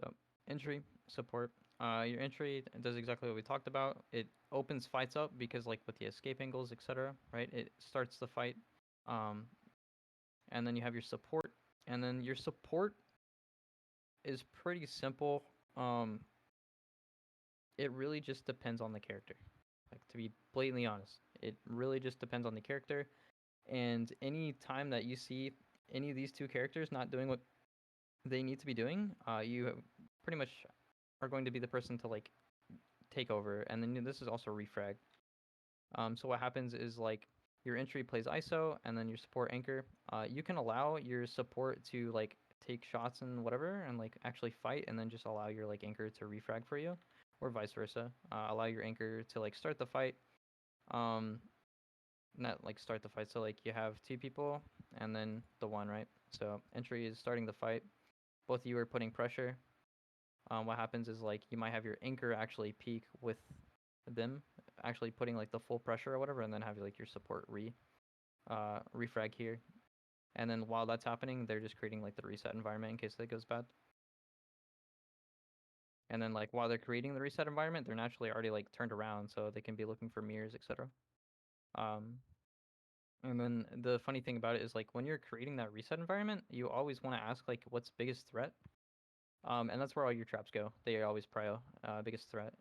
So entry, support. Your entry does exactly what we talked about. It opens fights up because like with the escape angles, etc. Right? It starts the fight. Um, and then you have your support, and then your support is pretty simple. Um, it really just depends on the character. Like to be blatantly honest, it really just depends on the character. And any time that you see any of these two characters not doing what they need to be doing, you pretty much are going to be the person to like take over. And then this is also refrag. So what happens is like your entry plays ISO, and then your support anchor. You can allow your support to like take shots and whatever, and like actually fight, and then just allow your like anchor to refrag for you, or vice versa. Allow your anchor to like start the fight. Um, Not like start the fight. So like you have two people and then the one, right? So entry is starting the fight. Both of you are putting pressure. What happens is like you might have your anchor actually peak with them actually putting like the full pressure or whatever, and then have like your support refrag here. And then while that's happening, they're just creating like the reset environment in case that goes bad. And then like while they're creating the reset environment, they're naturally already like turned around, so they can be looking for mirrors, etc. Um, and then the funny thing about it is like when you're creating that reset environment, you always want to ask like what's biggest threat. And that's where all your traps go. They are always prio, biggest threat,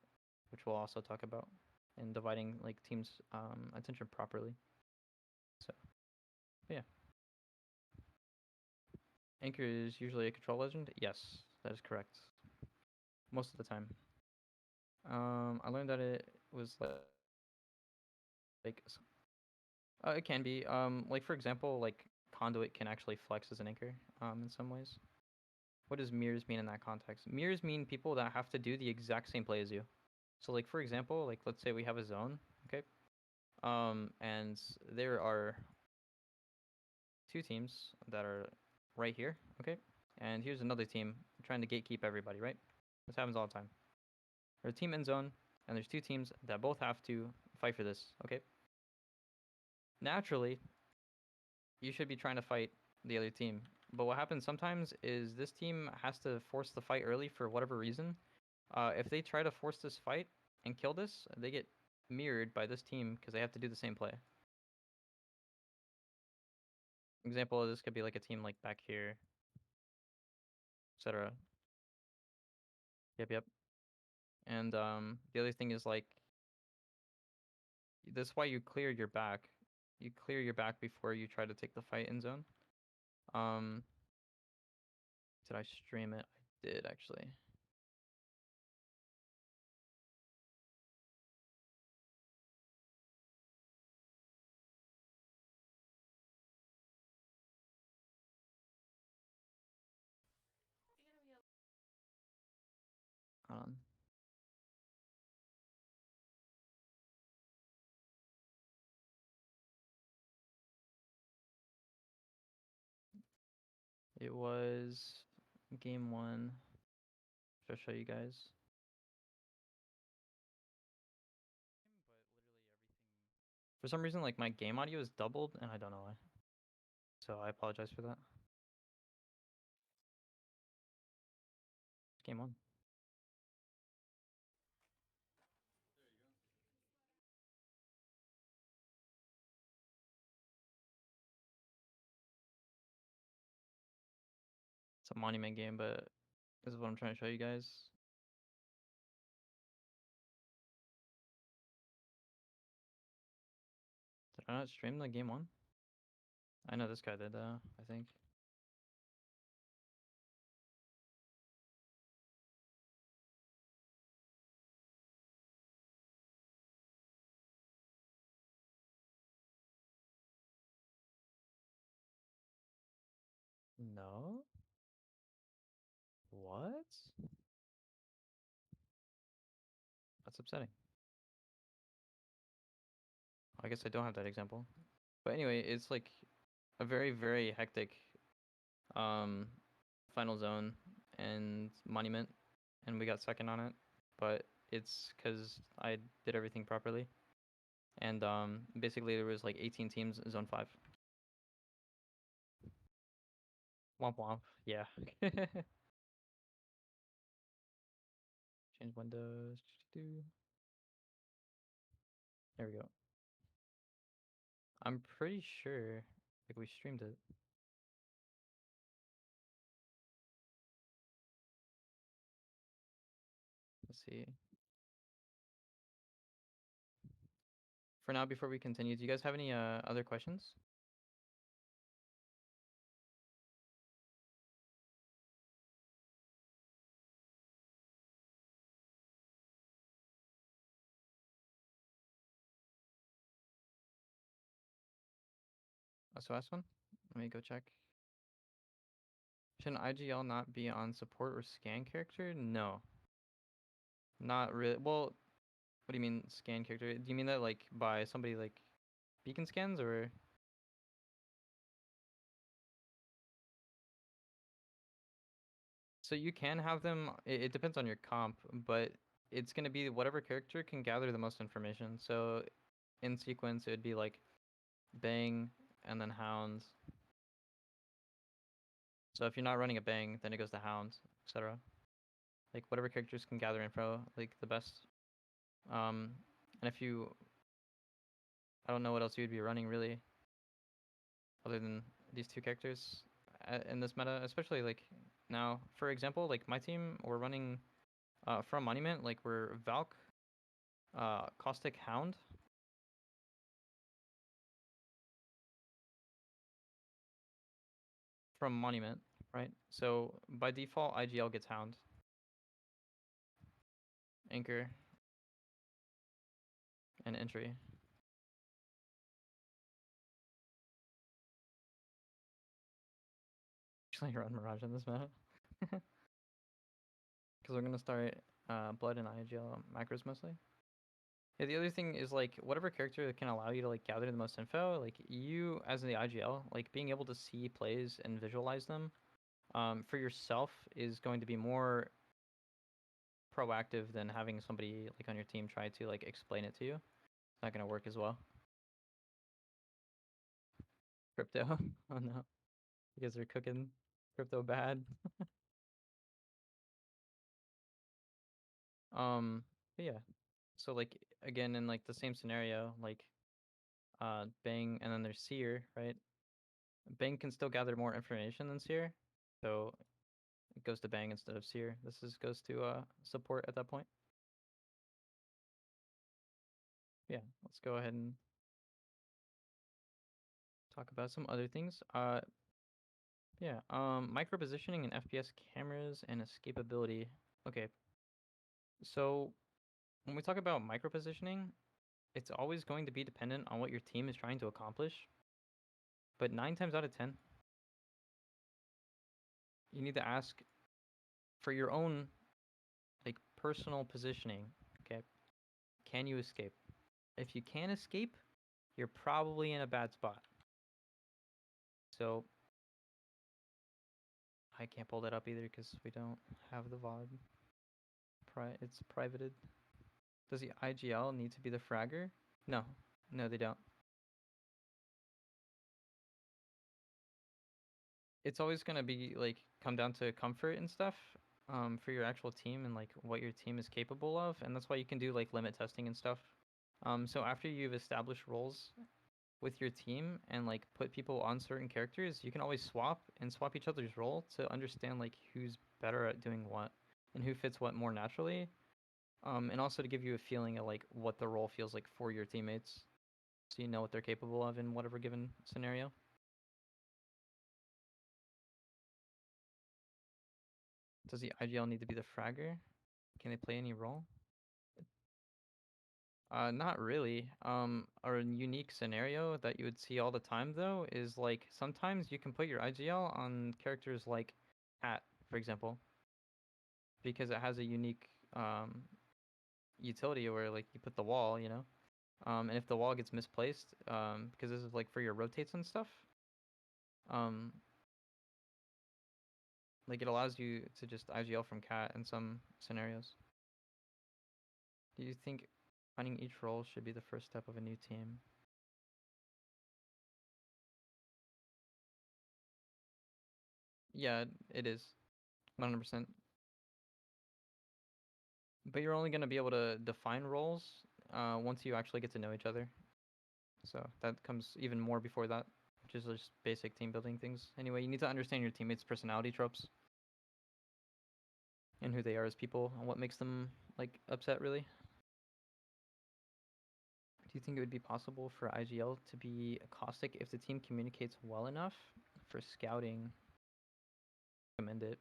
which we'll also talk about in dividing like teams' attention properly. So yeah, anchor is usually a control legend. Yes, that is correct. Most of the time. I learned that it was like it can be like for example like conduit can actually flex as an anchor in some ways. What does mirrors mean in that context? Mirrors mean people that have to do the exact same play as you. So like for example, like let's say we have a zone, okay? And there are two teams that are right here, okay? And here's another team trying to gatekeep everybody, right? This happens all the time. There's a team in zone, and there's two teams that both have to fight for this, okay? Naturally, you should be trying to fight the other team. But what happens sometimes is this team has to force the fight early for whatever reason. If they try to force this fight and kill this, they get mirrored by this team because they have to do the same play. Example of this could be like a team like back here, etc. Yep, yep. And the other thing is like that's why you clear your back. You clear your back before you try to take the fight in zone. Um, did I stream it? I did actually. Um, it was game one. Should I show you guys? For some reason, like my game audio is doubled, and I don't know why. So I apologize for that. Game one. It's a monument game, but this is what I'm trying to show you guys. Did I not stream the game one? I know this guy did, I think. No? What? That's upsetting. I guess I don't have that example. But anyway, it's like a very, very hectic um, final zone and monument, and we got second on it. But it's because I did everything properly. And basically, there was like 18 teams in zone 5. Womp womp. Yeah. Change windows. There we go. I'm pretty sure like we streamed it. Let's see. For now, before we continue, do you guys have any other questions? SOS one? Let me go check. Should an IGL not be on support or scan character? No. Not really. Well, what do you mean scan character? Do you mean that like by somebody like beacon scans or? So you can have them. It depends on your comp, but it's gonna be whatever character can gather the most information. So in sequence, it would be like Bang and then Hounds. So if you're not running a Bang, then it goes to Hounds, etc. Like whatever characters can gather info like the best. And if you, I don't know what else you would be running really, other than these two characters in this meta, especially like now. For example, like my team, we're running from Monument, like we're Valk, Caustic Hound. From Monument, right? So by default, IGL gets Hound, Anchor, and Entry. Actually, run Mirage in this meta. Because we're going to start Blood and IGL macros mostly. Yeah, the other thing is like whatever character that can allow you to like gather the most info, like you as the IGL, like being able to see plays and visualize them for yourself is going to be more proactive than having somebody like on your team try to like explain it to you. It's not going to work as well. Crypto. Oh no. You guys are cooking crypto bad. Um, but yeah. So like again in like the same scenario, like Bang and then there's Seer, right? Bang can still gather more information than Seer. So it goes to Bang instead of Seer. This is goes to support at that point. Yeah, let's go ahead and talk about some other things. Yeah, micro positioning and FPS cameras and escapability. Okay, so when we talk about micro positioning, it's always going to be dependent on what your team is trying to accomplish. But 9 times out of 10, you need to ask for your own like personal positioning. Okay, can you escape? If you can't escape, you're probably in a bad spot. So I can't pull that up either because we don't have the VOD. It's privated. Does the IGL need to be the fragger? No, no, they don't. It's always gonna be like come down to comfort and stuff for your actual team and like what your team is capable of, and that's why you can do like limit testing and stuff. So after you've established roles with your team and like put people on certain characters, you can always swap each other's role to understand like who's better at doing what and who fits what more naturally. And also to give you a feeling of like what the role feels like for your teammates, so you know what they're capable of in whatever given scenario. Does the IGL need to be the fragger? Can they play any role? Not really. A unique scenario that you would see all the time though is like sometimes you can put your IGL on characters like Cat, for example, because it has a unique utility where like you put the wall, you know, and if the wall gets misplaced, because this is like for your rotates and stuff, um, like it allows you to just IGL from Cat in some scenarios. Do you think finding each role should be the first step of a new team? Yeah, it is. 100%. But you're only gonna be able to define roles once you actually get to know each other. So that comes even more before that, which is just basic team building things. Anyway, you need to understand your teammates' personality tropes and who they are as people and what makes them like upset really. Do you think it would be possible for IGL to be caustic if the team communicates well enough? For scouting, recommend it.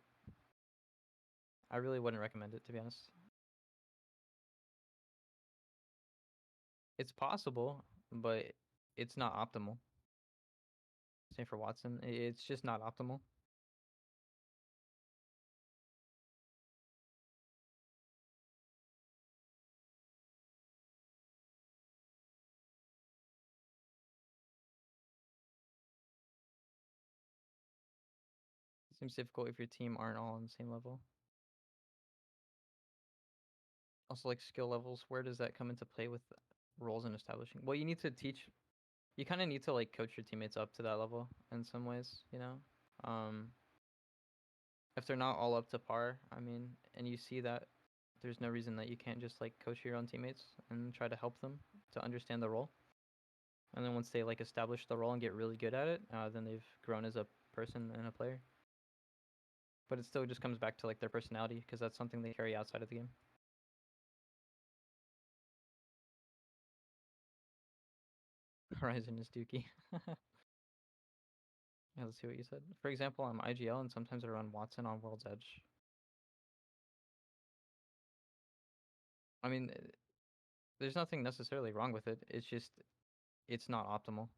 I really wouldn't recommend it, to be honest. It's possible, but it's not optimal. Same for Watson. It's just not optimal. It seems difficult if your team aren't all on the same level. Also, like skill levels, where does that come into play with roles and establishing? Well, you need to teach. You kind of need to like coach your teammates up to that level in some ways, you know. Um, if they're not all up to par, I mean, and you see that, there's no reason that you can't just like coach your own teammates and try to help them to understand the role. And then once they like establish the role and get really good at it, then they've grown as a person and a player. But it still just comes back to like their personality because that's something they carry outside of the game. Horizon is Dookie. Yeah, let's see what you said. For example, I'm IGL and sometimes I run Watson on World's Edge. I mean, there's nothing necessarily wrong with it. It's just, it's not optimal.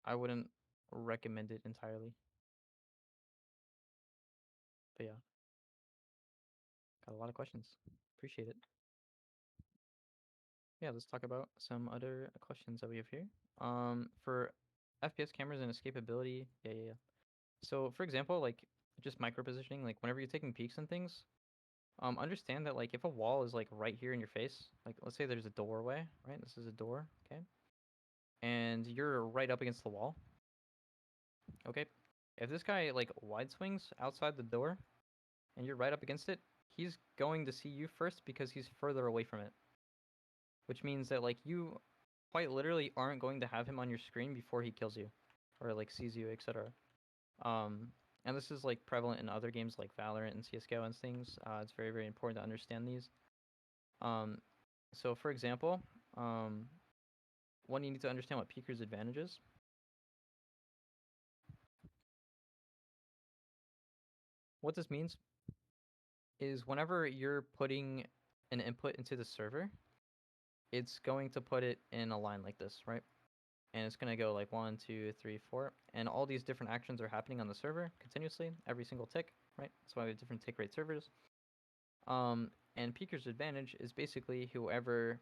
I wouldn't recommend it entirely. But yeah, got a lot of questions. Appreciate it. Yeah, let's talk about some other questions that we have here. For FPS cameras and escapability, yeah. So for example, like just micro positioning, like whenever you're taking peeks and things, understand that like if a wall is like right here in your face, like let's say there's a doorway, right? This is a door, okay? And you're right up against the wall, okay? If this guy like wide swings outside the door and you're right up against it, he's going to see you first because he's further away from it. Which means that like you quite literally aren't going to have him on your screen before he kills you or like sees you, etc. Um, and this is like prevalent in other games like Valorant and CS:GO and things. It's very, very important to understand these. Um, so for example, um, one, you need to understand what Peeker's advantage is. What this means is whenever you're putting an input into the server, it's going to put it in a line like this, right? And it's going to go like 1, 2, 3, 4, and all these different actions are happening on the server continuously, every single tick, right? That's why we have different tick rate servers. And Peeker's advantage is basically whoever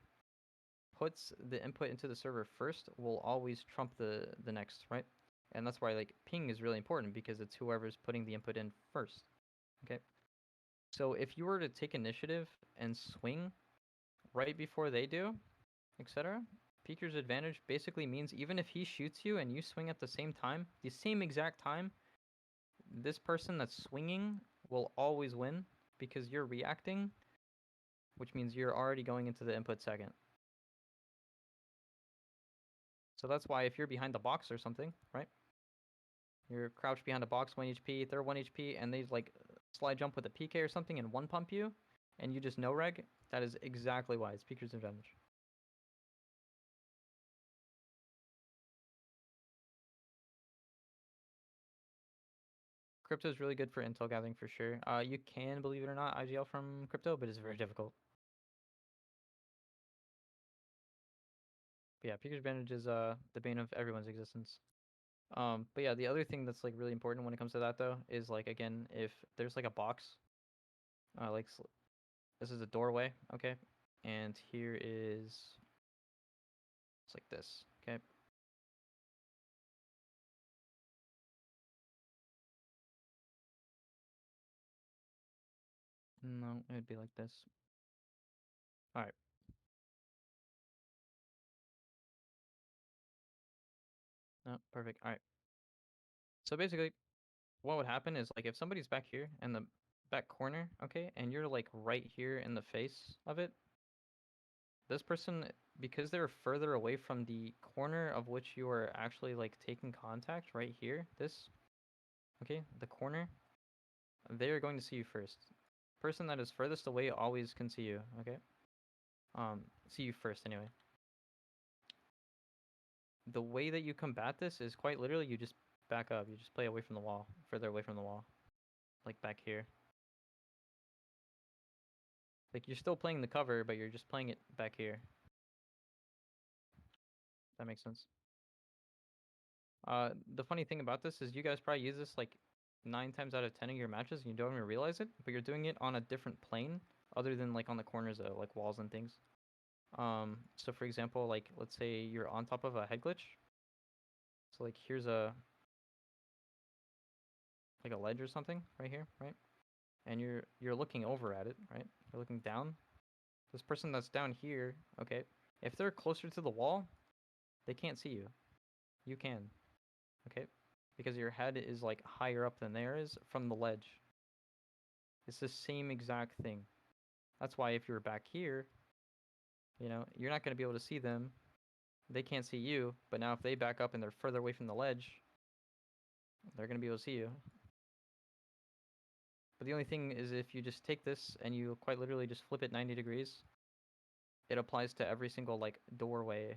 puts the input into the server first will always trump the next, right? And that's why like ping is really important because it's whoever's putting the input in first. Okay. So if you were to take initiative and swing right before they do, etc., Peeker's advantage basically means even if he shoots you and you swing at the same exact time, this person that's swinging will always win because you're reacting, which means you're already going into the input second. So that's why if you're behind the box or something, right? You're crouched behind a box, 1 HP, they're 1 HP, and they like slide jump with a PK or something and one pump you, and you just no reg, that is exactly why it's Peeker's advantage. Crypto is really good for intel gathering for sure. You can, believe it or not, IGL from crypto, but it's very difficult. But yeah, Peeker's advantage is the bane of everyone's existence. But yeah, the other thing that's like really important when it comes to that though is like again, if there's like a box, like this is a doorway, okay, and here is it's like this, okay. No, it would be like this. All right. No, perfect. All right. So basically, what would happen is like if somebody's back here and back corner, okay, and you're like right here in the face of it, this person, because they're further away from the corner of which you are actually like taking contact right here, this, okay, the corner, they're going to see you first. Person that is furthest away always can see you, okay? See you first anyway. The way that you combat this is quite literally you just back up. You just play away from the wall, further away from the wall, like back here. Like you're still playing the cover, but you're just playing it back here. That makes sense. The funny thing about this is you guys probably use this like 9 times out of 10 of your matches, and you don't even realize it. But you're doing it on a different plane, other than like on the corners of like walls and things. So for example, like let's say you're on top of a head glitch. So like here's a like a ledge or something right here, right? And you're looking over at it, right? You're looking down. This person that's down here, okay, if they're closer to the wall, they can't see you. You can, okay? Because your head is like higher up than theirs from the ledge. It's the same exact thing. That's why if you're back here, you know, you're not going to be able to see them. They can't see you, but now if they back up and they're further away from the ledge, they're going to be able to see you. But the only thing is if you just take this and you quite literally just flip it 90 degrees, it applies to every single like doorway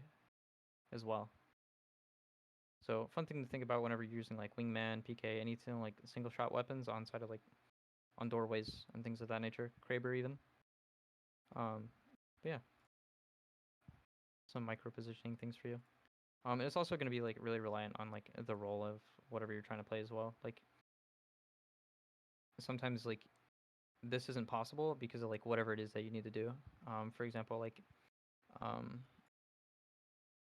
as well. So fun thing to think about whenever you're using like wingman, PK, anything like single shot weapons on side of like on doorways and things of that nature. Kraber even. But yeah, some micro positioning things for you. And it's also going to be like really reliant on like the role of whatever you're trying to play as well. Like sometimes like this isn't possible because of like whatever it is that you need to do. For example, like um,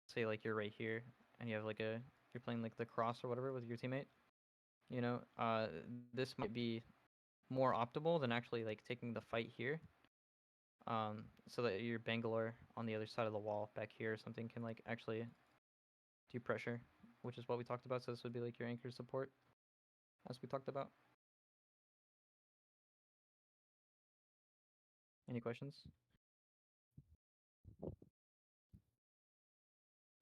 say like you're right here and you have like a you're playing like the cross or whatever with your teammate. You know, this might be more optimal than actually like taking the fight here. So that your Bangalore on the other side of the wall back here or something can like actually do pressure, which is what we talked about. So this would be like your anchor support, as we talked about. Any questions? Do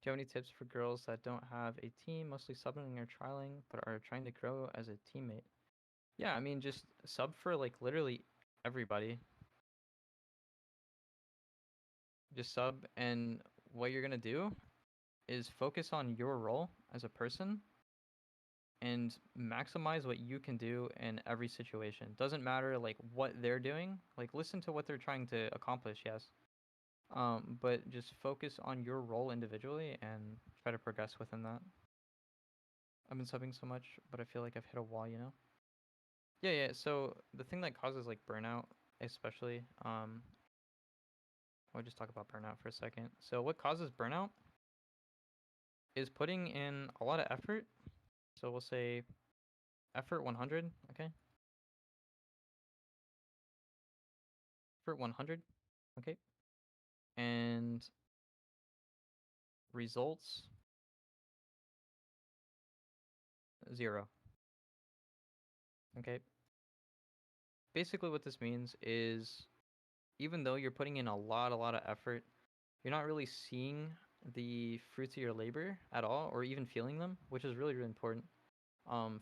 you have any tips for girls that don't have a team, mostly subbing or trialing, but are trying to grow as a teammate? Yeah, I mean, just sub for like literally everybody. Just sub, and what you're gonna do is focus on your role as a person and maximize what you can do in every situation. Doesn't matter like what they're doing. Like listen to what they're trying to accomplish, yes. But just focus on your role individually and try to progress within that. I've been subbing so much, but I feel like I've hit a wall, you know? Yeah, yeah. So the thing that causes like burnout, especially, I'll just talk about burnout for a second. So what causes burnout is putting in a lot of effort. So we'll say effort 100, okay? Effort 100, okay? And results 0, okay? Basically what this means is even though you're putting in a lot of effort, you're not really seeing the fruits of your labor at all or even feeling them, which is really, really important. Um,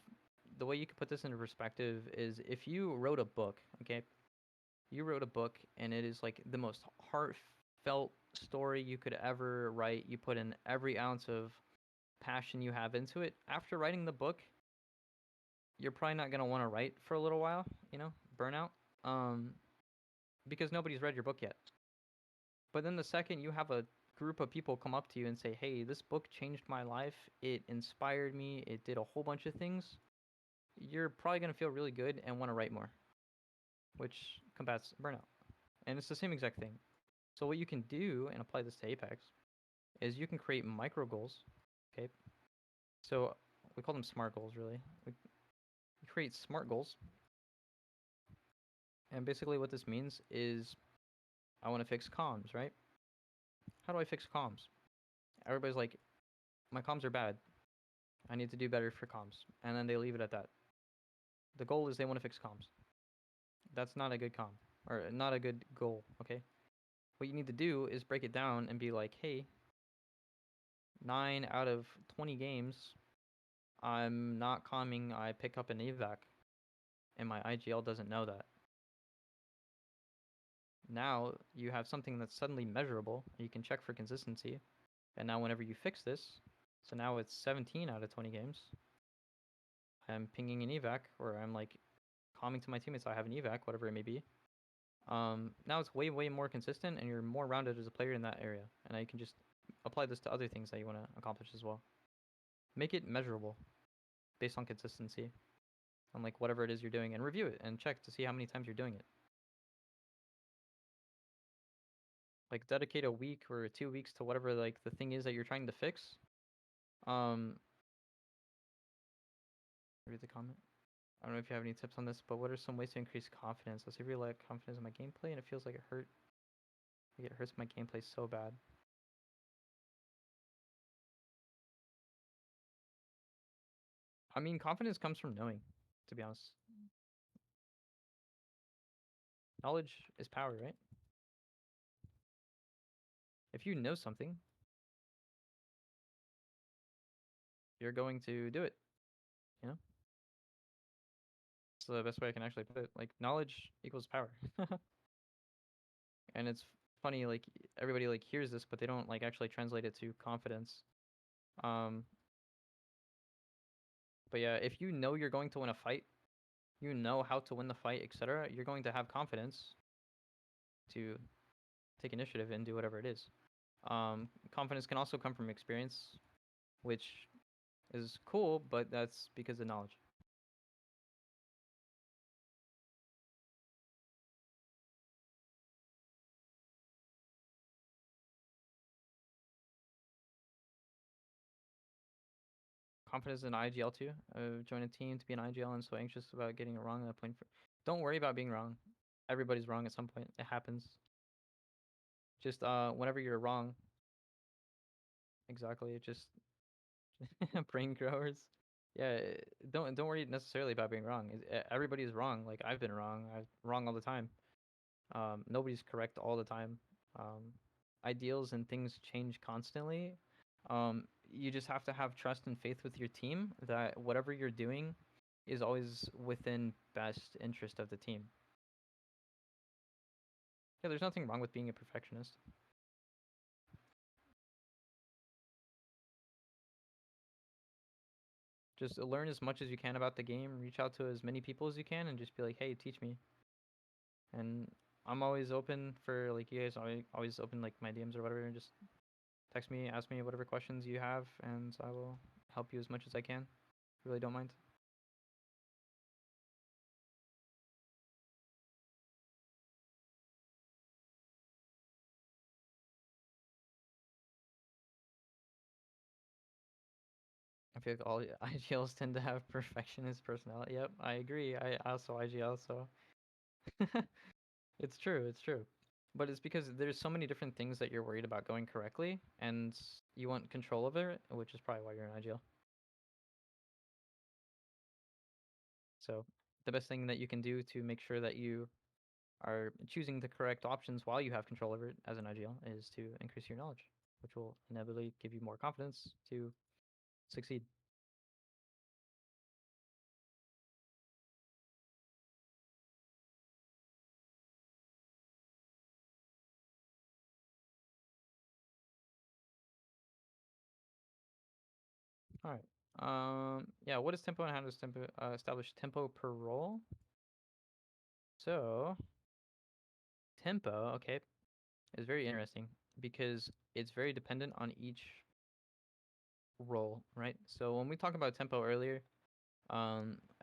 the way you could put this into perspective is if you wrote a book, okay? You wrote a book and it is like the most heartfelt story you could ever write. You put in every ounce of passion you have into it. After writing the book, you're probably not going to want to write for a little while, you know, burnout, um, because nobody's read your book yet. But then the second you have a group of people come up to you and say, hey, this book changed my life, it inspired me, it did a whole bunch of things, you're probably going to feel really good and want to write more, which combats burnout. And it's the same exact thing. So what you can do and apply this to Apex is you can create micro goals, okay? So we call them smart goals, really. We create smart goals. And basically what this means is I want to fix comms, right? How do I fix comms? Everybody's like, my comms are bad. I need to do better for comms. And then they leave it at that. The goal is they want to fix comms. That's not a good comp or not a good goal. Okay. What you need to do is break it down and be like, hey, 9 out of 20 games, I'm not calming. I pick up an evac, and my IGL doesn't know that. Now you have something that's suddenly measurable. You can check for consistency. And now whenever you fix this, so now it's 17 out of 20 games, I'm pinging an evac, or I'm like calming to my teammates I have an evac, whatever it may be. Now it's way, way more consistent, and you're more rounded as a player in that area. And now you can just apply this to other things that you want to accomplish as well. Make it measurable based on consistency on like whatever it is you're doing, and review it and check to see how many times you're doing it. Like dedicate a week or 2 weeks to whatever like the thing is that you're trying to fix. Um, read the comment. I don't know if you have any tips on this, but what are some ways to increase confidence? I really lack confidence in my gameplay, and it feels like it hurts my gameplay so bad. I mean, confidence comes from knowing, to be honest. Knowledge is power, right? If you know something, you're going to do it, you know? It's the best way I can actually put it. Like, knowledge equals power. And it's funny, like, everybody, like, hears this, but they don't, like, actually translate it to confidence. Um, but yeah, if you know you're going to win a fight, you know how to win the fight, etc., you're going to have confidence to take initiative and do whatever it is. Confidence can also come from experience, which is cool, but that's because of knowledge. Confidence in IGL too. Join a team to be an IGL and so anxious about getting it wrong at that point. Don't worry about being wrong. Everybody's wrong at some point. It happens. Just whenever you're wrong, exactly. It just brain growers. Yeah, don't worry necessarily about being wrong. Everybody's wrong. Like I've been wrong. I'm wrong all the time. Nobody's correct all the time. Um, Ideals and things change constantly. You just have to have trust and faith with your team that whatever you're doing is always within best interest of the team. Yeah, there's nothing wrong with being a perfectionist. Just learn as much as you can about the game, reach out to as many people as you can, and just be like, hey, teach me. And I'm always open for like you guys always open like my DMs or whatever, and just text me, ask me whatever questions you have, and I will help you as much as I can. Really don't mind. I feel like all IGLs tend to have perfectionist personality. Yep, I agree. I also IGL, so it's true. It's true. But it's because there's so many different things that you're worried about going correctly, and you want control over it, which is probably why you're in IGL. So the best thing that you can do to make sure that you are choosing the correct options while you have control over it as an IGL is to increase your knowledge, which will inevitably give you more confidence to succeed. All right. Yeah, what is tempo and how does tempo establish tempo per role? So, tempo, okay, is very interesting because it's very dependent on each role, right? So when we talked about tempo earlier,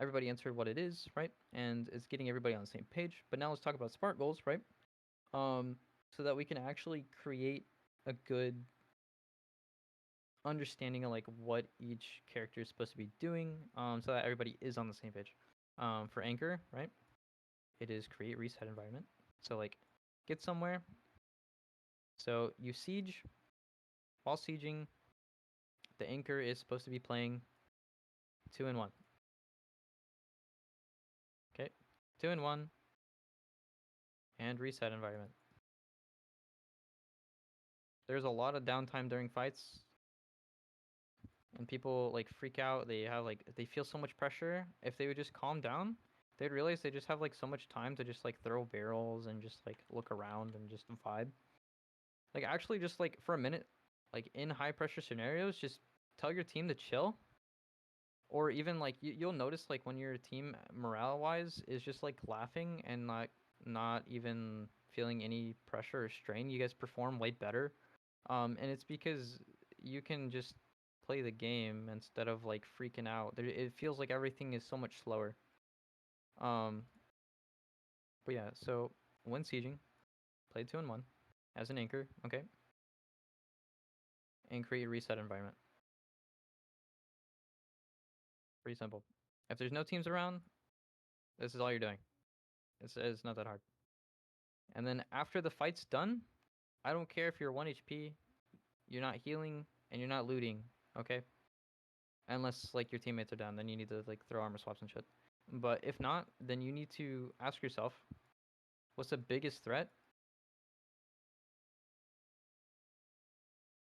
everybody answered what it is, right? And it's getting everybody on the same page. But now let's talk about SMART goals, right? So that we can actually create a good understanding of like what each character is supposed to be doing, so that everybody is on the same page. For Anchor, right? It is create reset environment. So like get somewhere. So you siege. While sieging, the Anchor is supposed to be playing 2 and 1. Okay, 2 and 1. and reset environment. There's a lot of downtime during fights, and people like freak out. They have like they feel so much pressure. If they would just calm down, they'd realize they just have like so much time to just like throw barrels and just like look around and just vibe. Like actually just like for a minute, like in high pressure scenarios, just tell your team to chill. Or even like you'll notice like when your team morale wise is just like laughing and not even feeling any pressure or strain, you guys perform way better. And it's because you can just play the game instead of like freaking out. It feels like everything is so much slower. Um, but yeah, so when sieging, play 2-1 as an anchor, okay, and create a reset environment. Pretty simple. If there's no teams around, this is all you're doing. It's not that hard. And then after the fight's done, I don't care if you're 1 HP, you're not healing, and you're not looting, okay? Unless like your teammates are down, then you need to like throw armor swaps and shit. But if not, then you need to ask yourself, what's the biggest threat?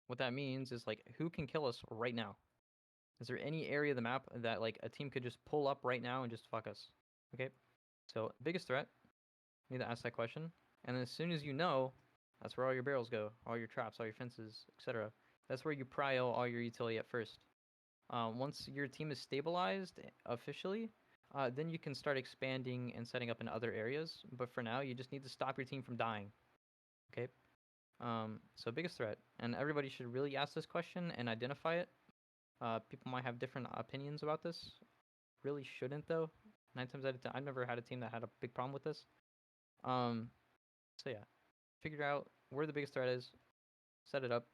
What that means is like who can kill us right now? Is there any area of the map that like a team could just pull up right now and just fuck us? Okay? So biggest threat, you need to ask that question. And then as soon as you know, that's where all your barrels go, all your traps, all your fences, etc. That's where you prio all your utility at first. Once your team is stabilized officially, then you can start expanding and setting up in other areas. But for now, you just need to stop your team from dying. Okay. So biggest threat, and everybody should really ask this question and identify it. People might have different opinions about this. Really shouldn't though. 9 times out of 10, I've never had a team that had a big problem with this. Um, so yeah, figure out where the biggest threat is, set it up,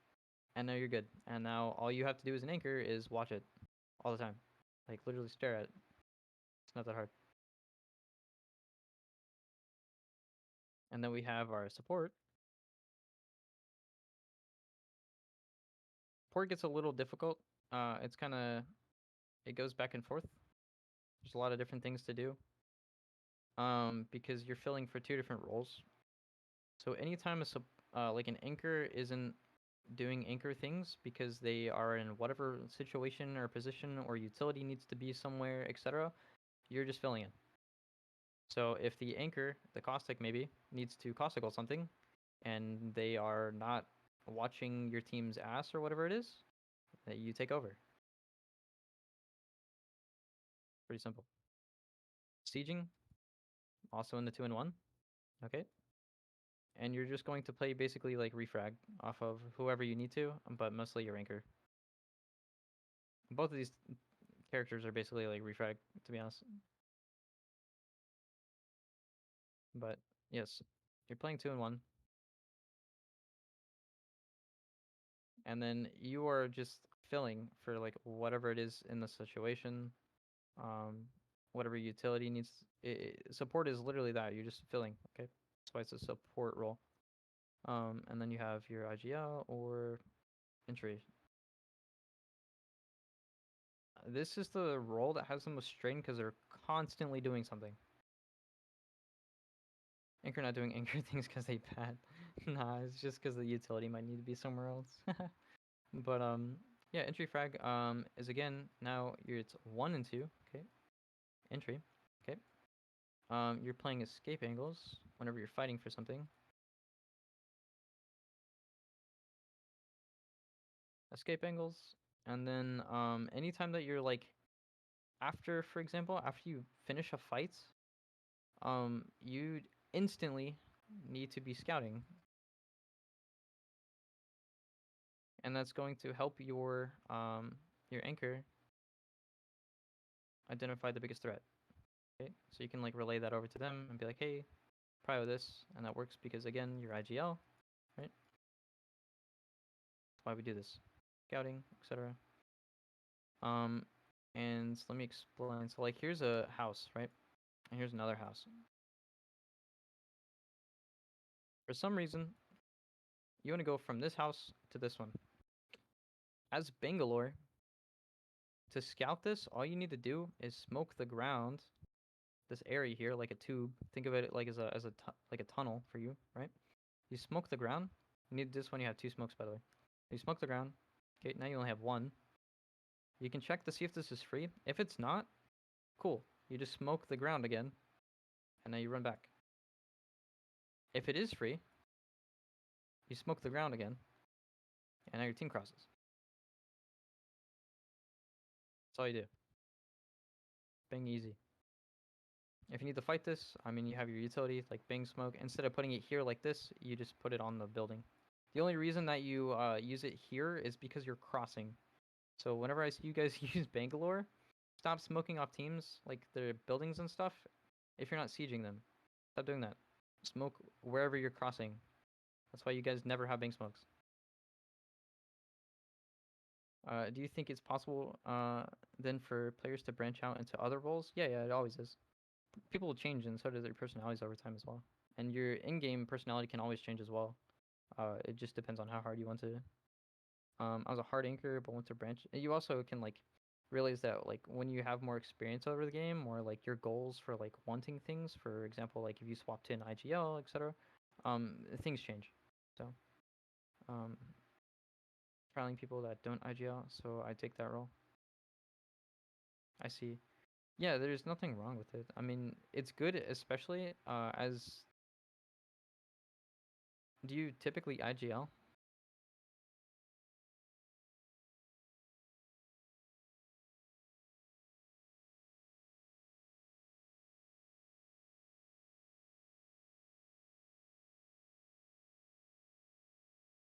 and now you're good. And now all you have to do as an anchor is watch it all the time, like literally stare at it. It's not that hard. And then we have our support. Support gets a little difficult. It's kind of it goes back and forth. There's a lot of different things to do. Because you're filling for 2 different roles. So anytime like an anchor isn't doing anchor things because they are in whatever situation or position or utility needs to be somewhere, etc., you're just filling in. So if the anchor, the caustic maybe, needs to caustic something, and they are not watching your team's ass or whatever it is, that you take over. Pretty simple. Sieging, also in the 2-1. Okay. And you're just going to play basically like refrag off of whoever you need to, but mostly your anchor. Both of these characters are basically like refrag, to be honest. But yes, you're playing 2-1, and then you are just filling for like whatever it is in the situation, um, whatever utility needs. Support is literally that. You're just filling. Okay, that's why it's a support role. And then you have your IGL or entry. This is the role that has the most strain because they're constantly doing something. Anchor not doing anchor things because they bad. Nah, it's just because the utility might need to be somewhere else. But yeah, entry frag is again now it's 1 and 2. Okay, entry. Okay, you're playing escape angles whenever you're fighting for something. Escape angles, and then anytime that you're like after, for example, after you finish a fight, you instantly need to be scouting, and that's going to help your anchor identify the biggest threat. Okay, so you can like relay that over to them and be like, hey, prio this, and that works because again, you're IGL, right? That's why we do this, scouting, etc. Um, and let me explain. So like, here's a house, right? And here's another house. For some reason, you want to go from this house to this one. As Bangalore, to scout this, all you need to do is smoke the ground this area here, like a tube. Think of it like like a tunnel for you, right? You smoke the ground. You need this when you have two smokes, by the way. You smoke the ground. Okay, now you only have one. You can check to see if this is free. If it's not, cool. You just smoke the ground again, and now you run back. If it is free, you smoke the ground again, and now your team crosses. That's all you do. Bang, easy. If you need to fight this, I mean, you have your utility, like Bang Smoke. Instead of putting it here like this, you just put it on the building. The only reason that you use it here is because you're crossing. So whenever I see you guys use Bangalore, stop smoking off teams, like their buildings and stuff, if you're not sieging them. Stop doing that. Smoke wherever you're crossing. That's why you guys never have Bang Smokes. Do you think it's possible then for players to branch out into other roles? Yeah, it always is. People will change, and so do their personalities over time as well. And your in-game personality can always change as well. It just depends on how hard you want to. I was a hard anchor, but want to branch. You also can like realize that like when you have more experience over the game, or like your goals for like wanting things. For example, like if you swap to an IGL, etc. Things change. So, um, trialing people that don't IGL, so I take that role. I see. Yeah, there's nothing wrong with it. I mean, it's good, especially as. Do you typically IGL?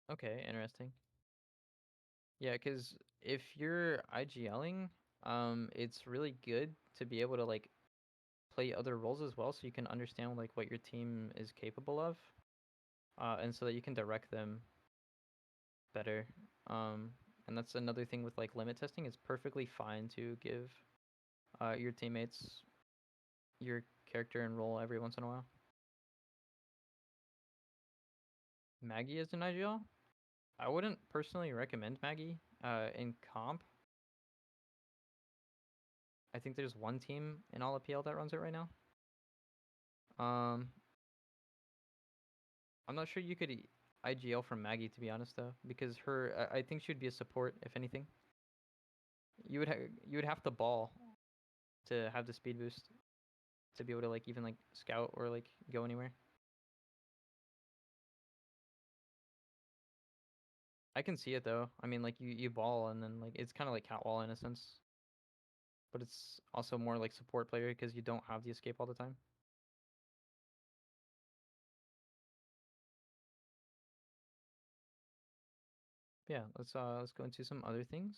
Okay, interesting. Yeah, because if you're IGLing, it's really good to be able to like play other roles as well, so you can understand like what your team is capable of, and so that you can direct them better. Um, and that's another thing with like limit testing. It's perfectly fine to give your teammates your character and role every once in a while. Maggie is an IGL. I wouldn't personally recommend Maggie in comp. I think there's one team in all of PL that runs it right now. Um, I'm not sure you could IGL from Maggie, to be honest, though, because I think she'd be a support if anything. You would have to ball to have the speed boost to be able to like even like scout or like go anywhere. I can see it though. I mean, like you ball and then like it's kind of like catwall in a sense, but it's also more like support player because you don't have the escape all the time. Yeah, let's go into some other things.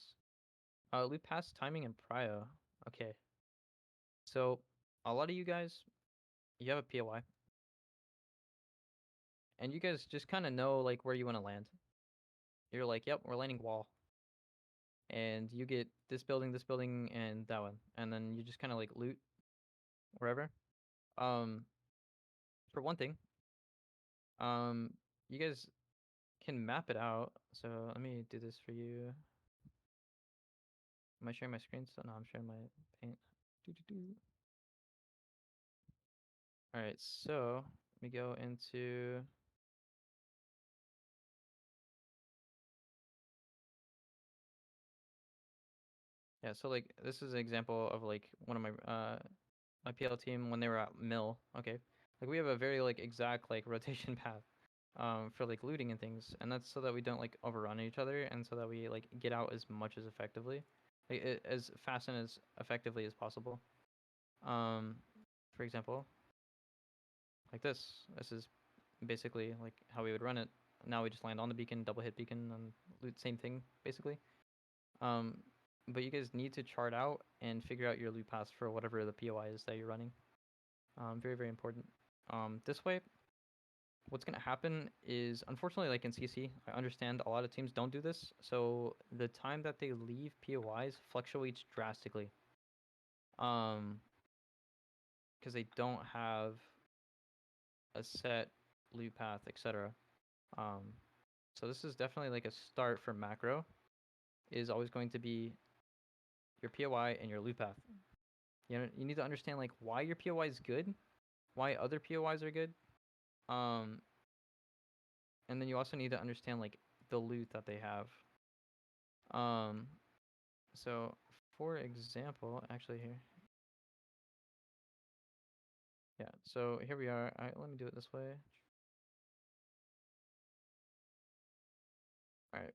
Loop pass timing and prio. Okay, so a lot of you guys, you have a POI, and you guys just kind of know like where you want to land. You're like, yep, we're landing wall, and you get this building, and that one, and then you just kind of like loot wherever. Um, for one thing, um, you guys can map it out. So let me do this for you. Am I sharing my screen? So no, I'm sharing my paint. Doo-doo-doo. All right, so let me go into. Yeah, so like this is an example of like one of my PL team when they were at mill. Okay, like we have a very like exact like rotation path for like looting and things, and that's so that we don't like overrun each other, and so that we like get out as much as effectively, like as fast and as effectively as possible. Um, for example, like this. This is basically like how we would run it. Now we just land on the beacon, double hit beacon, and loot same thing basically. Um, but you guys need to chart out and figure out your loot paths for whatever the POI is that you're running. Very very important. This way, what's gonna happen is unfortunately, like in CC, I understand a lot of teams don't do this, so the time that they leave POIs fluctuates drastically. Because they don't have a set loot path, etc. Um, so this is definitely like a start for macro. Is always going to be your POI and your loot path. You need to understand like why your POI is good, why other POIs are good, um, and then you also need to understand like the loot that they have. Um, so for example, actually here, yeah. So here we are. All right, let me do it this way. All right.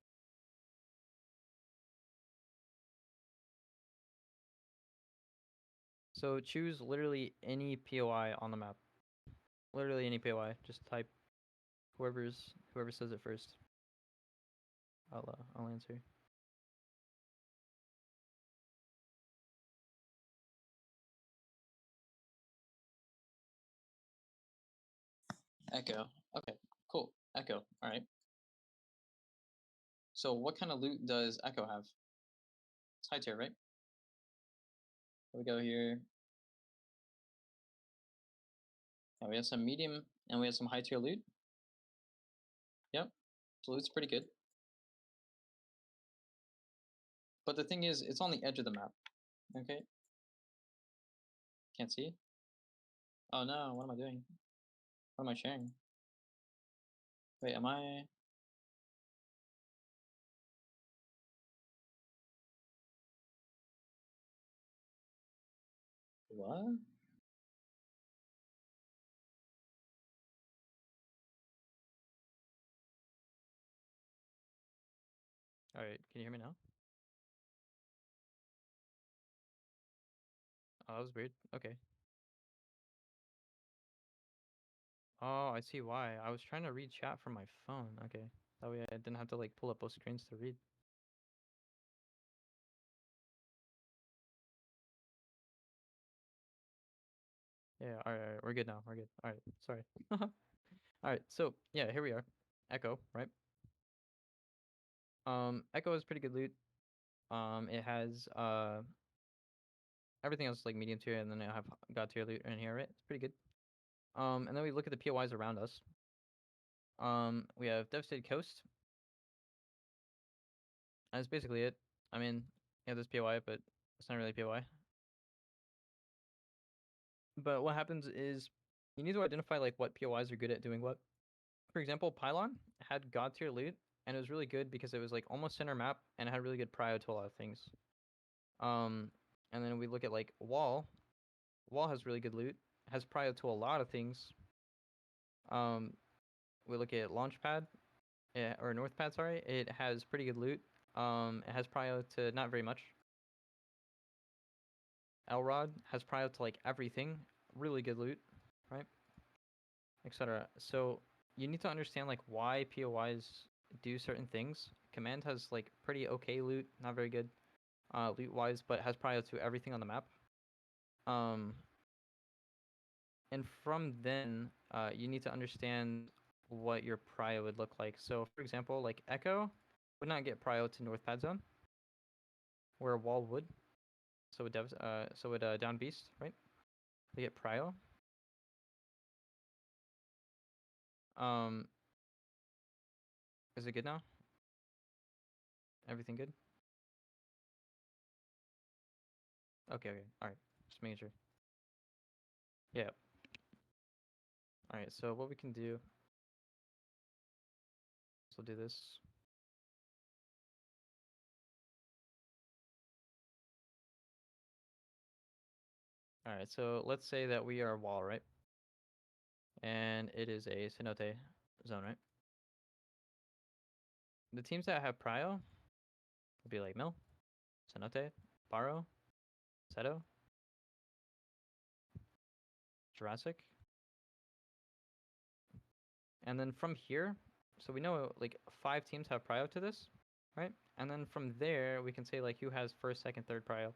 So choose literally any POI on the map. Literally any POI. Just type whoever says it first. I'll answer. Echo. Okay, cool. Echo. All right. So what kind of loot does Echo have? It's high tier, right? Here we go here. Yeah, we have some medium and we have some high tier loot. Yep. So loot's pretty good. But the thing is, it's on the edge of the map. Okay. Can't see. Oh no, what am I doing? What am I sharing? Wait, am I? What? All right, can you hear me now? Oh, that was weird. Okay. Oh, I see why. I was trying to read chat from my phone. Okay. That way I didn't have to like pull up both screens to read. Yeah, all right, we're good now. We're good. All right, sorry. All right, so yeah, here we are. Echo, right? Echo is pretty good loot. It has everything else is like medium tier, and then I have god tier loot in here, right? It's pretty good. And then we look at the POIs around us. We have Devastated Coast. And that's basically it. I mean, yeah, there's POI, but it's not really POI. But what happens is you need to identify like what POIs are good at doing what. For example, Pylon had god tier loot, and it was really good because it was like almost center map and it had really good prio to a lot of things. Um, and then we look at like Wall. Wall has really good loot, has prio to a lot of things. Um, we look at Launchpad, or Northpad, sorry. It has pretty good loot. It has prio to not very much. Elrod has prio to like everything, really good loot, right? Etc. So you need to understand like why POIs do certain things. Command has like pretty okay loot, not very good loot wise, but has prio to everything on the map. Um, and from then, you need to understand what your prio would look like. So for example, like Echo would not get prio to North Pad Zone, where Wall would. So would Down Beast, right? They get prio. Um, is it good now? Everything good? Okay, okay. All right. Just making sure. Yeah. All right. So what we can do, so we'll do this. All right. So let's say that we are Wall, right? And it is a cenote zone, right? The teams that have prio would be like Mill, cenote, Baro, Seto, Jurassic. And then from here, so we know like 5 teams have prio to this, right? And then from there, we can say like who has first, second, third prio.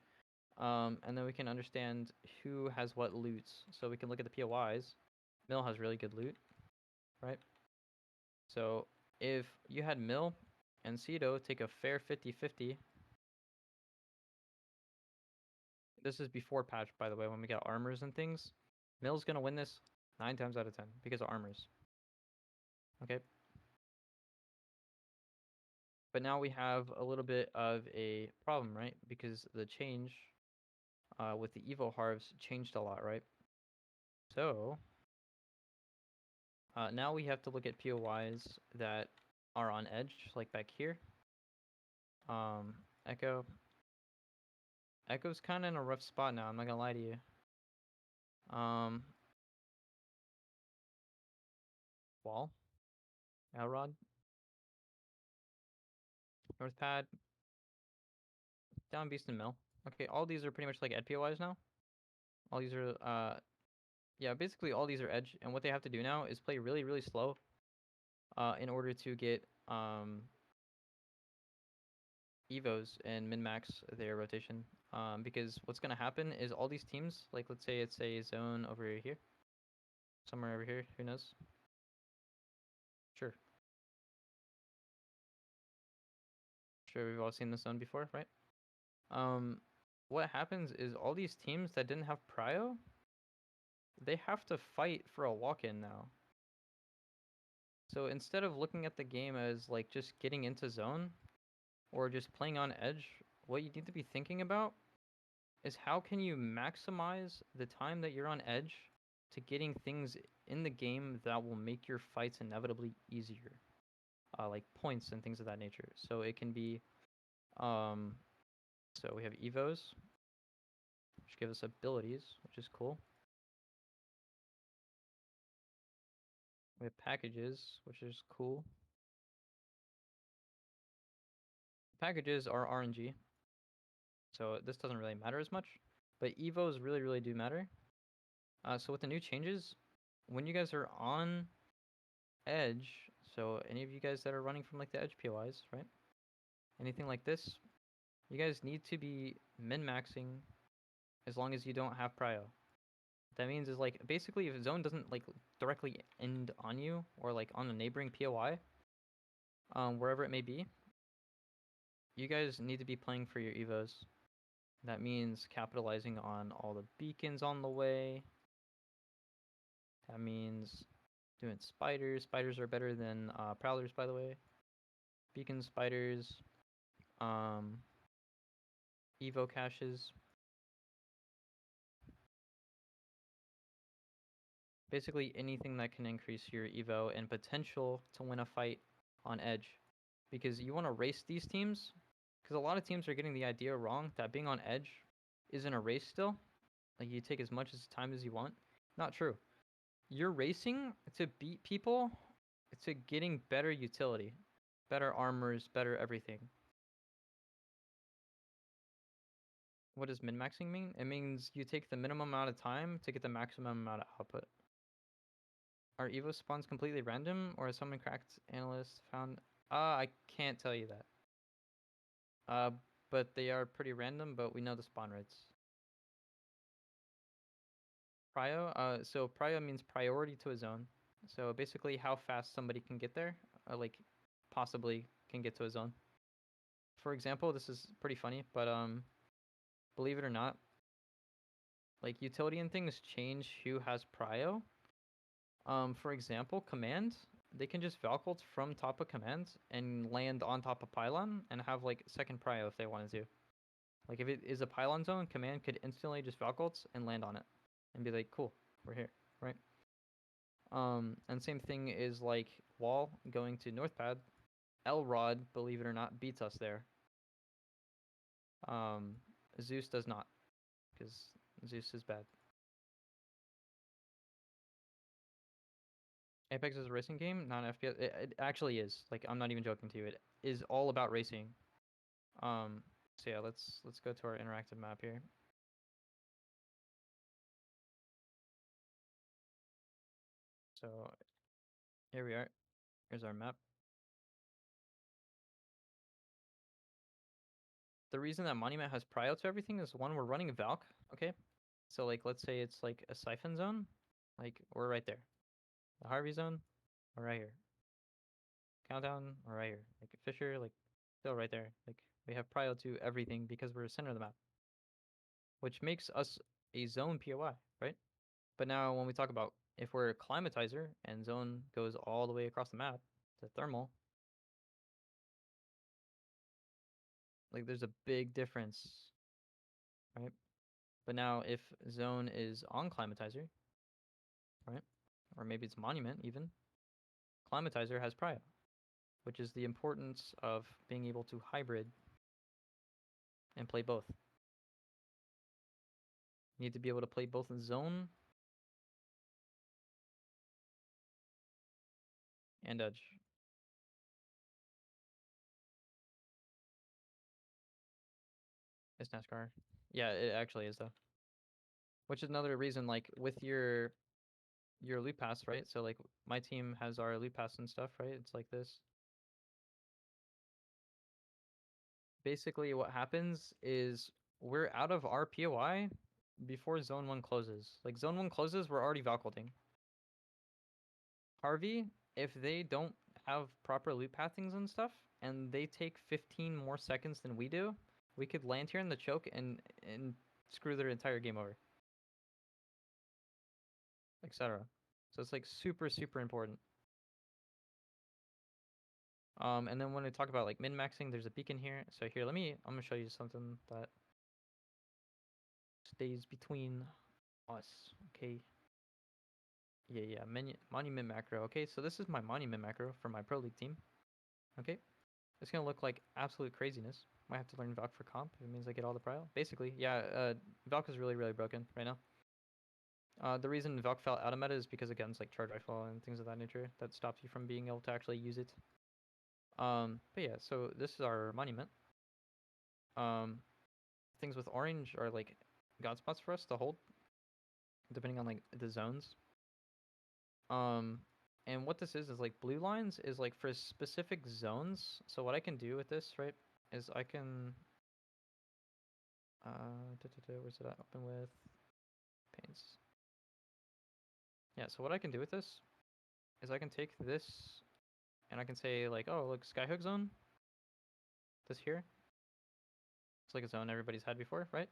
And then we can understand who has what loots. So we can look at the POIs. Mill has really good loot, right? So if you had Mill and Cedo take a fair 50-50, this is before patch, by the way, when we get armors and things, Mill's going to win this 9 times out of 10 because of armors. Okay? But now we have a little bit of a problem, right? Because the change with the Evo harves changed a lot, right? So now we have to look at POIs that are on edge, like back here. Echo. Echo's kind of in a rough spot now. I'm not gonna lie to you. Wall, Elrod, North Pad, Down Beast and Mill. Okay, all these are pretty much like ed POIs now. All these are yeah, basically all these are edge, and what they have to do now is play really, really slow in order to get evos and min-max their rotation. Because what's gonna happen is all these teams, like let's say it's a zone over here, somewhere over here, who knows? Sure. Sure, we've all seen this zone before, right? What happens is all these teams that didn't have prio, they have to fight for a walk-in now. So instead of looking at the game as like just getting into zone or just playing on edge, what you need to be thinking about is how can you maximize the time that you're on edge to getting things in the game that will make your fights inevitably easier, like points and things of that nature. So it can be, so we have evos, which give us abilities, which is cool. We have packages, which is cool. Packages are RNG, so this doesn't really matter as much, but evos really, really do matter. So with the new changes, when you guys are on edge, so any of you guys that are running from like the edge POIs, right? Anything like this, you guys need to be min-maxing as long as you don't have prio. What that means is like basically if a zone doesn't like directly end on you or like on a neighboring POI, wherever it may be, you guys need to be playing for your evos. That means capitalizing on all the beacons on the way. That means doing spiders. Spiders are better than prowlers, by the way. Beacon spiders, evo caches. Basically anything that can increase your evo and potential to win a fight on edge. Because you want to race these teams, because a lot of teams are getting the idea wrong that being on edge isn't a race still. Like you take as much as time as you want. Not true. You're racing to beat people to getting better utility, better armors, better everything. What does min-maxing mean? It means you take the minimum amount of time to get the maximum amount of output. Are Evo spawns completely random, or has someone cracked analyst found? I can't tell you that. But they are pretty random, but we know the spawn rates. Prio, so prio means priority to a zone. So basically how fast somebody can get there, like possibly can get to a zone. For example, this is pretty funny, but believe it or not, like utility and things change who has prio. For example, command, they can just Valcolt from top of command and land on top of pylon and have like second prio if they wanted to. Like if it is a pylon zone, command could instantly just Valcolt and land on it and be like, cool, we're here, right? And same thing is like wall going to north pad. Elrod, believe it or not, beats us there. Zeus does not, because Zeus is bad. Apex is a racing game, not an FPS. It actually is. Like I'm not even joking to you. It is all about racing. So yeah, let's go to our interactive map here. So here we are. Here's our map. The reason that Monument has prio to everything is one, we're running Valk, okay? So like let's say it's like a siphon zone, like we're right there. The Harvey zone, we're right here. Countdown, we're right here. Like Fisher, like still right there. Like we have prio to everything because we're center of the map, which makes us a zone POI, right? But now when we talk about if we're a climatizer and zone goes all the way across the map to thermal, like there's a big difference, right? But now if zone is on climatizer, right? Or maybe it's monument even, climatizer has prio, which is the importance of being able to hybrid and play both. You need to be able to play both in zone and edge. It's NASCAR. Yeah, it actually is though. Which is another reason, like with your loot pass, right? So like my team has our loot pass and stuff, right? It's like this. Basically, what happens is we're out of our POI before Zone 1 closes. Like Zone 1 closes, we're already Valkylding. Harvey, if they don't have proper loot pathings and stuff, and they take 15 more seconds than we do, we could land here in the choke and screw their entire game over, etc. So it's like super, super important. And then when we talk about like min-maxing, there's a beacon here. So here, I'm gonna show you something that stays between us. Okay. Yeah. Monument macro. Okay, so this is my monument macro for my pro league team. Okay, it's gonna look like absolute craziness. Might have to learn Valk for comp. It means I get all the prio. Basically, yeah. Valk is really, really broken right now. The reason Valk fell out of meta is because of guns like charge rifle and things of that nature that stops you from being able to actually use it. But yeah, so this is our monument. Things with orange are like god spots for us to hold, depending on like the zones. And what this is like blue lines is like for specific zones. So what I can do with this, right, is I can where's it at? Open with paints. Yeah, so what I can do with this is I can take this and I can say like, oh look, skyhook zone. This here. It's like a zone everybody's had before, right?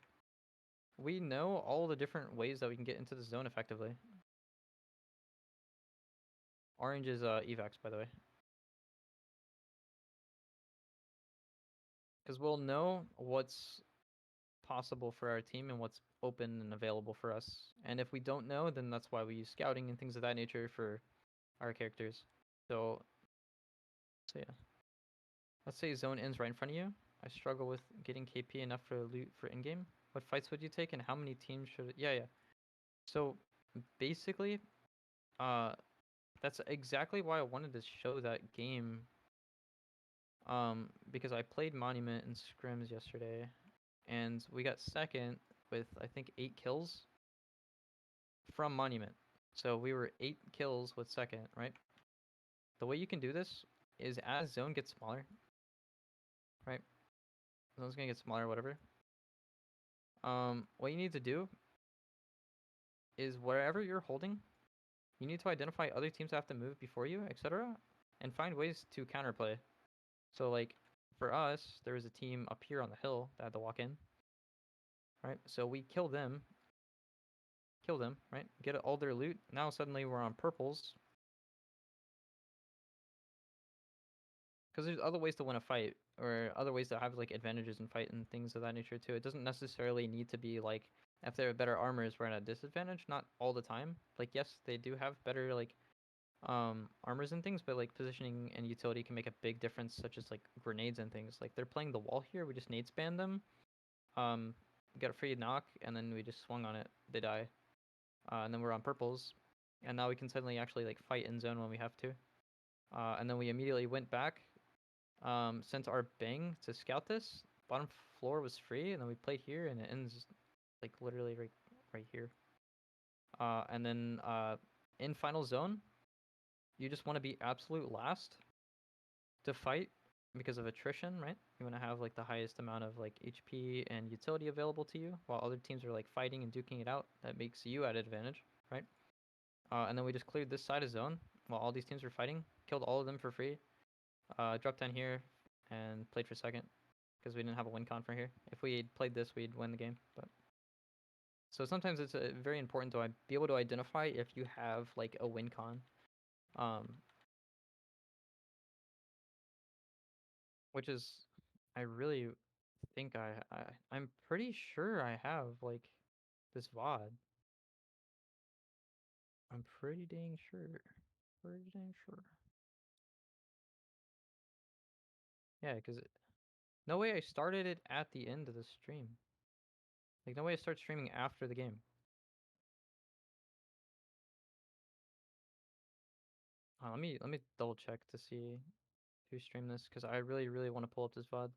We know all the different ways that we can get into the zone effectively. Orange is evacs, by the way. Because we'll know what's possible for our team and what's open and available for us. And if we don't know, then that's why we use scouting and things of that nature for our characters. So yeah. Let's say zone ends right in front of you. I struggle with getting KP enough for loot for in-game. What fights would you take and how many teams should it? Yeah. So basically, that's exactly why I wanted to show that game. Because I played Monument and scrims yesterday, and we got second with I think 8 kills from Monument. So we were 8 kills with second, right? The way you can do this is as zone gets smaller, right? Zone's gonna get smaller, whatever. What you need to do is wherever you're holding, you need to identify other teams that have to move before you, etc., and find ways to counterplay. So like for us, there was a team up here on the hill that had to walk in, right? So we kill them, right? Get all their loot. Now suddenly we're on purples. Because there's other ways to win a fight, or other ways to have like advantages in fight and things of that nature too. It doesn't necessarily need to be like if they have better armors, we're at a disadvantage. Not all the time. Like yes, they do have better like armors and things, but like positioning and utility can make a big difference, such as like grenades and things. Like they're playing the wall here, we just nade spam them. Got a free knock, and then we just swung on it. They die, and then we're on purples, and now we can suddenly actually like fight in zone when we have to. And then we immediately went back, sent our bang to scout this. Bottom floor was free, and then we played here, and it ends like literally right here. And then in final zone, you just want to be absolute last to fight because of attrition, right? You want to have like the highest amount of like HP and utility available to you, while other teams are like fighting and duking it out. That makes you at advantage, right? And then we just cleared this side of zone while all these teams were fighting, killed all of them for free. Dropped down here and played for second because we didn't have a win con for here. If we had played this, we'd win the game. But so sometimes it's very important to be able to identify if you have like a win con. Which is, I really think I'm pretty sure I have like This VOD. I'm pretty dang sure. Pretty dang sure. Yeah, because no way I started it at the end of the stream. Like, no way I start streaming after the game. Let me double check to see who streamed this, because I really want to pull up this VOD.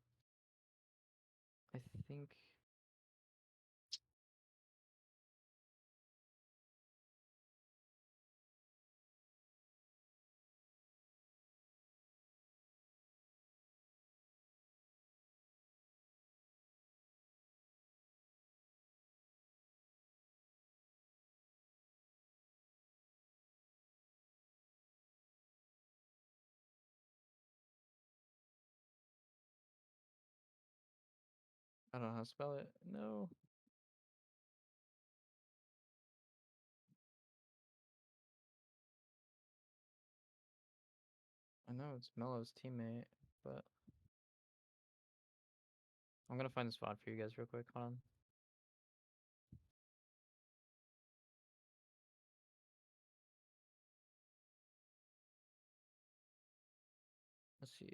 I think I don't know how to spell it. No. I know it's Mello's teammate, but I'm gonna find this VOD for you guys real quick. Hold on. Let's see.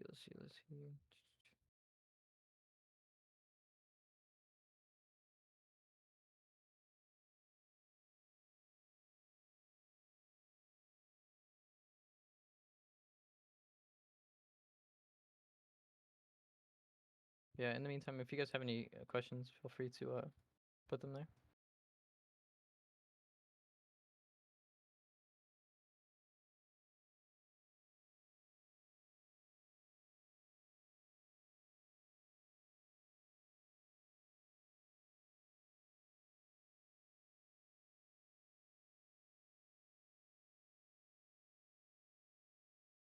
Yeah, in the meantime, if you guys have any questions, feel free to put them there.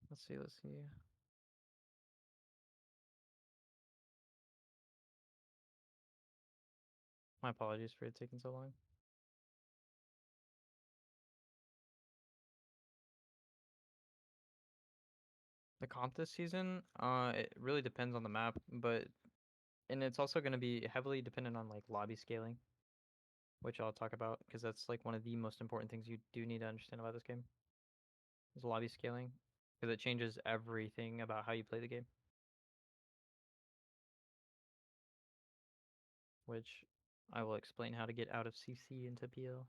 Let's see. My apologies for it taking so long. The comp this season, it really depends on the map, but and it's also going to be heavily dependent on like lobby scaling, which I'll talk about because that's like one of the most important things you do need to understand about this game is lobby scaling because it changes everything about how you play the game, which I will explain how to get out of CC into PL.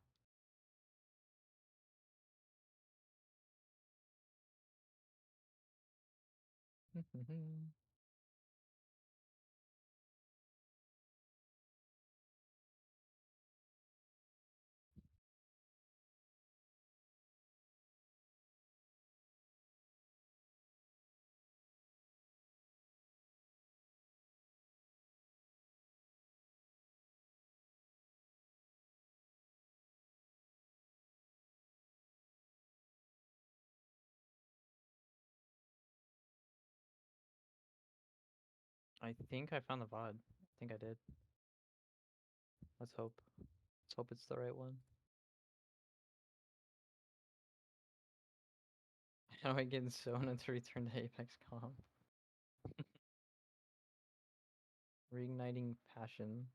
I think I found the VOD. I think I did. Let's hope. Let's hope it's the right one. How do I get Sona to return to Apex Comp? Reigniting passion.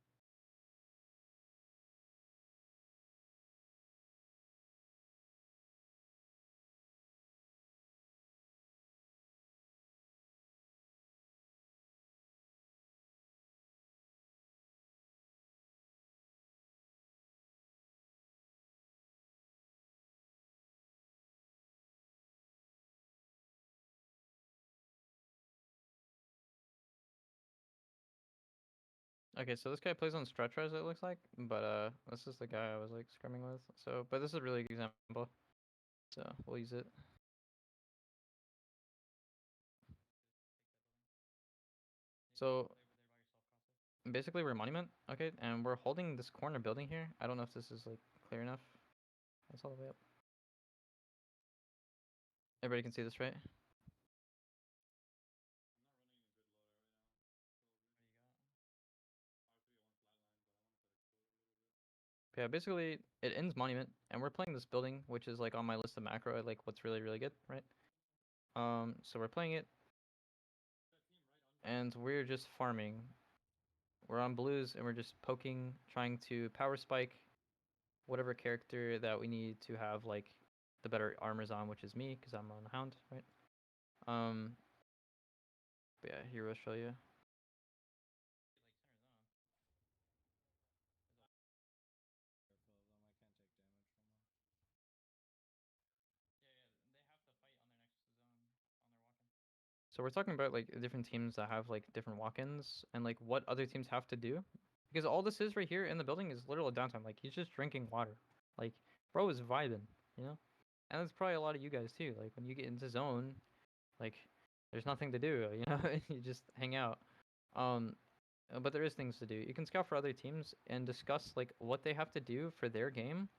Okay, so this guy plays on stretch res, it looks like, but this is the guy I was like scrimming with. So, but this is a really good example, so we'll use it. So basically, we're monument, okay, and we're holding this corner building here. I don't know if this is like clear enough. That's all the way up. Everybody can see this, right? Yeah, basically it ends monument, and we're playing this building, which is like on my list of macro, like what's really good, right? So we're playing it, and we're just farming. We're on blues, and we're just poking, trying to power spike, whatever character that we need to have like the better armors on, which is me because I'm on Hound, right? Um, but yeah, here we'll show you. So we're talking about like different teams that have like different walk-ins and like what other teams have to do, because all this is right here in the building is literal downtime. Like he's just drinking water. Like bro is vibing, you know. And that's probably a lot of you guys too. Like when you get into zone, like there's nothing to do, you know. You just hang out. Um, but there is things to do. You can scout for other teams and discuss like what they have to do for their game,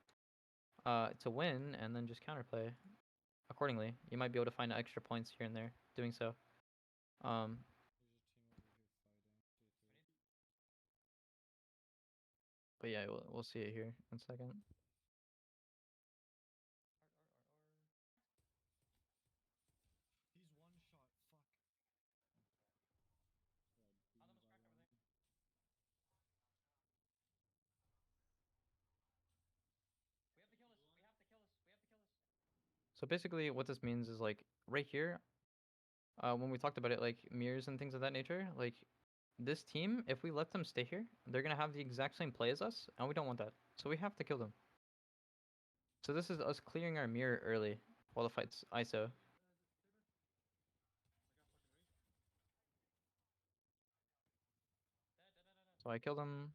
to win, and then just counterplay accordingly. You might be able to find extra points here and there doing so. Um, but yeah, we'll see it here in a second. So basically, what this means is like right here, when we talked about it, like mirrors and things of that nature, like this team, if we let them stay here, they're gonna have the exact same play as us, and we don't want that. So we have to kill them. So this is us clearing our mirror early while the fight's ISO. So I killed him,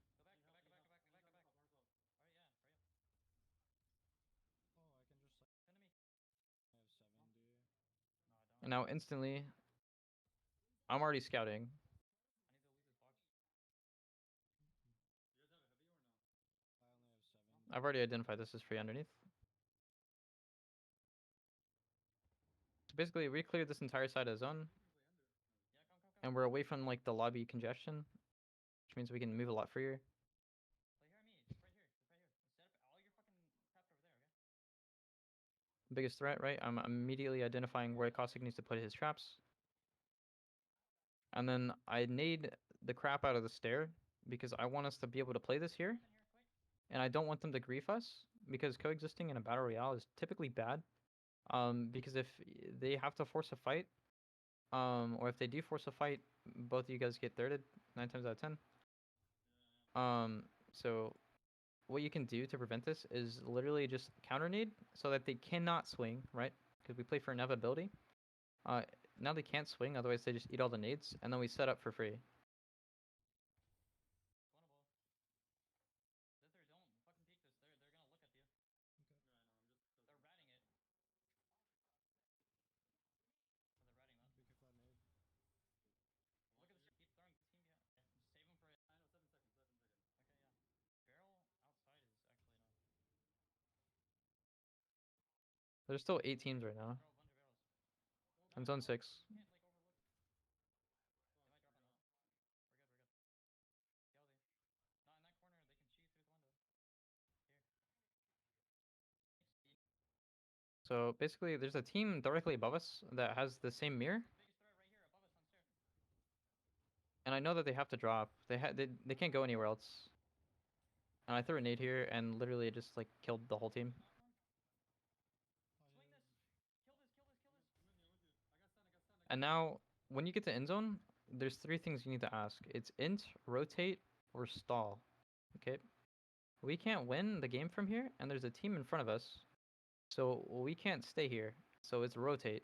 and now instantly, I'm already scouting. I've already identified this as free underneath. So basically, we cleared this entire side of the zone, and we're away from like the lobby congestion, which means we can move a lot freer. Biggest threat, right? I'm immediately identifying where Caustic needs to put his traps. And then I nade the crap out of the stair because I want us to be able to play this here. And I don't want them to grief us because coexisting in a battle royale is typically bad. Because if they have to force a fight, or if they do force a fight, both of you guys get thirded 9 times out of 10. So what you can do to prevent this is literally just counter nade so that they cannot swing, right? Because we play for inevitability. Uh, now they can't swing, otherwise they just eat all the nades, and then we set up for free. There's still 8 teams right now. In zone 6. So basically, there's a team directly above us that has the same mirror, and I know that they have to drop. They can't go anywhere else. And I threw a nade here, and literally it just like killed the whole team. And now, when you get to end zone, there's 3 things you need to ask. It's int, rotate, or stall. Okay? We can't win the game from here, and there's a team in front of us, so we can't stay here. So it's rotate.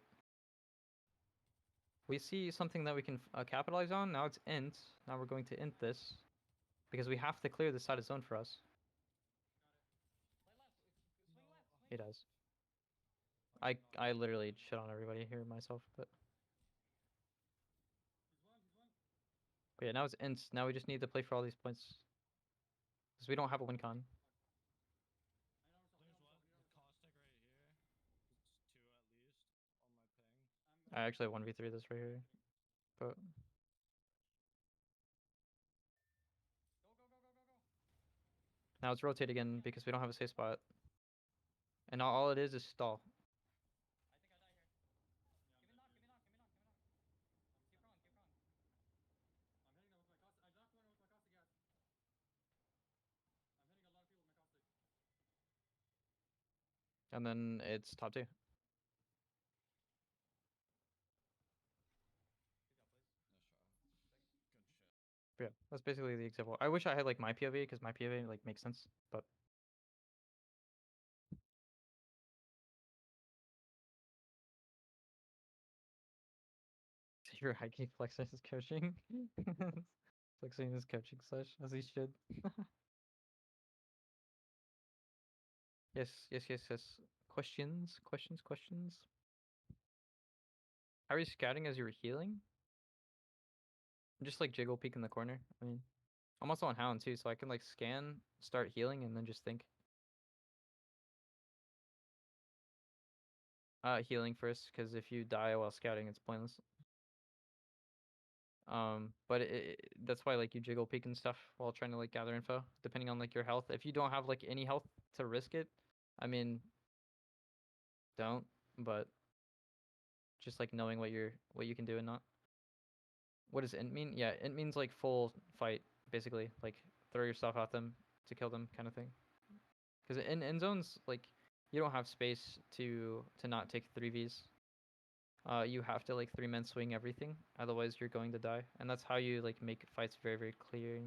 We see something that we can capitalize on. Now it's int. Now we're going to int this because we have to clear this side of zone for us. He does. I literally shit on everybody here myself, but yeah, now it's int. Now we just need to play for all these points because we don't have a win con. I actually 1v3 this right here, but now it's rotate again because we don't have a safe spot, and now all it is stall. And then it's top 2. But yeah, that's basically the example. I wish I had like my POV because my POV like makes sense, but your high key flexing his coaching. Flexing his coaching slash as he should. Yes, yes, yes, yes. Questions, questions, questions. How are you scouting as you were healing? Just like jiggle peek in the corner. I mean, I'm also on Hound too, so I can like scan, start healing, and then just think. Healing first, because if you die while scouting, it's pointless. But that's why like you jiggle peek and stuff while trying to like gather info, depending on like your health. If you don't have like any health to risk it, I mean, don't. But just like knowing what you can do and not. What does int mean? Yeah, int means like full fight, basically. Like throw yourself at them to kill them, kind of thing. Because in end zones, like you don't have space to not take 3vs. You have to like 3-man swing everything, otherwise you're going to die, and that's how you like make fights very very clear.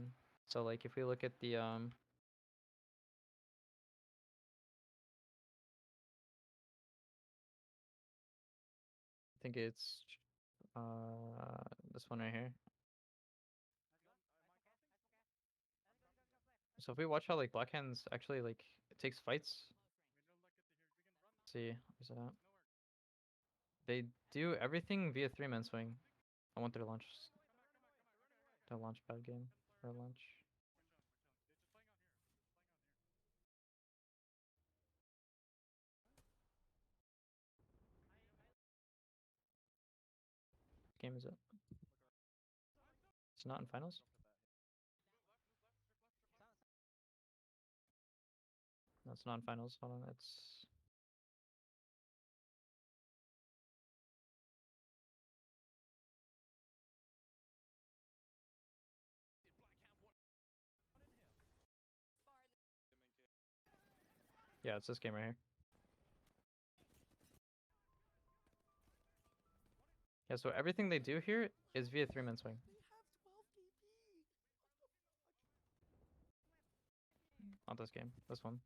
So like if we look at the I think it's this one right here. So if we watch how like Black Hands actually like it takes fights. Let's see, where's it at? They do everything via 3-man swing. I want their launch pad game or launch. What game is it? It's not in finals. No, it's not in finals. Hold on, it's yeah, it's this game right here. Yeah, so everything they do here is via 3-man swing. Not this game, this one.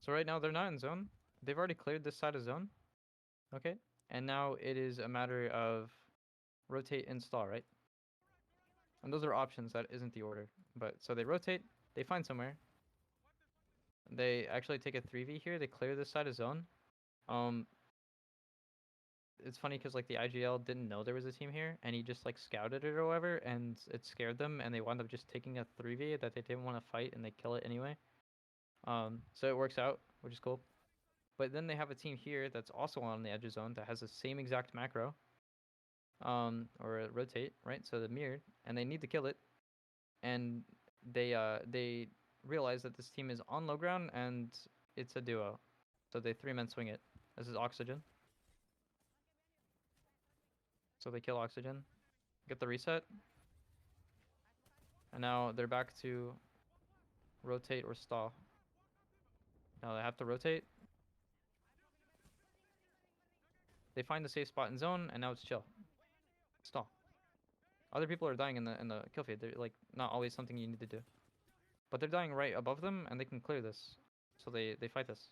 So right now they're not in zone. They've already cleared this side of zone. Okay. And now it is a matter of rotate and stall, right? And those are options, that isn't the order. But so they rotate, they find somewhere. They actually take a 3v here, they clear this side of zone. It's funny because like the IGL didn't know there was a team here, and he just like scouted it or whatever, and it scared them, and they wound up just taking a 3v that they didn't want to fight, and they kill it anyway. So it works out, which is cool. But then they have a team here that's also on the edge of zone that has the same exact macro, or rotate, right? So they're mirrored, and they need to kill it, and they realize that this team is on low ground and it's a duo, so they 3-man swing it. This is Oxygen. So they kill Oxygen, get the reset, and now they're back to rotate or stall. Now they have to rotate. They find the safe spot in zone, and now it's chill. Stall. Other people are dying in the kill feed. They're like not always something you need to do, but they're dying right above them, and they can clear this. So they fight this.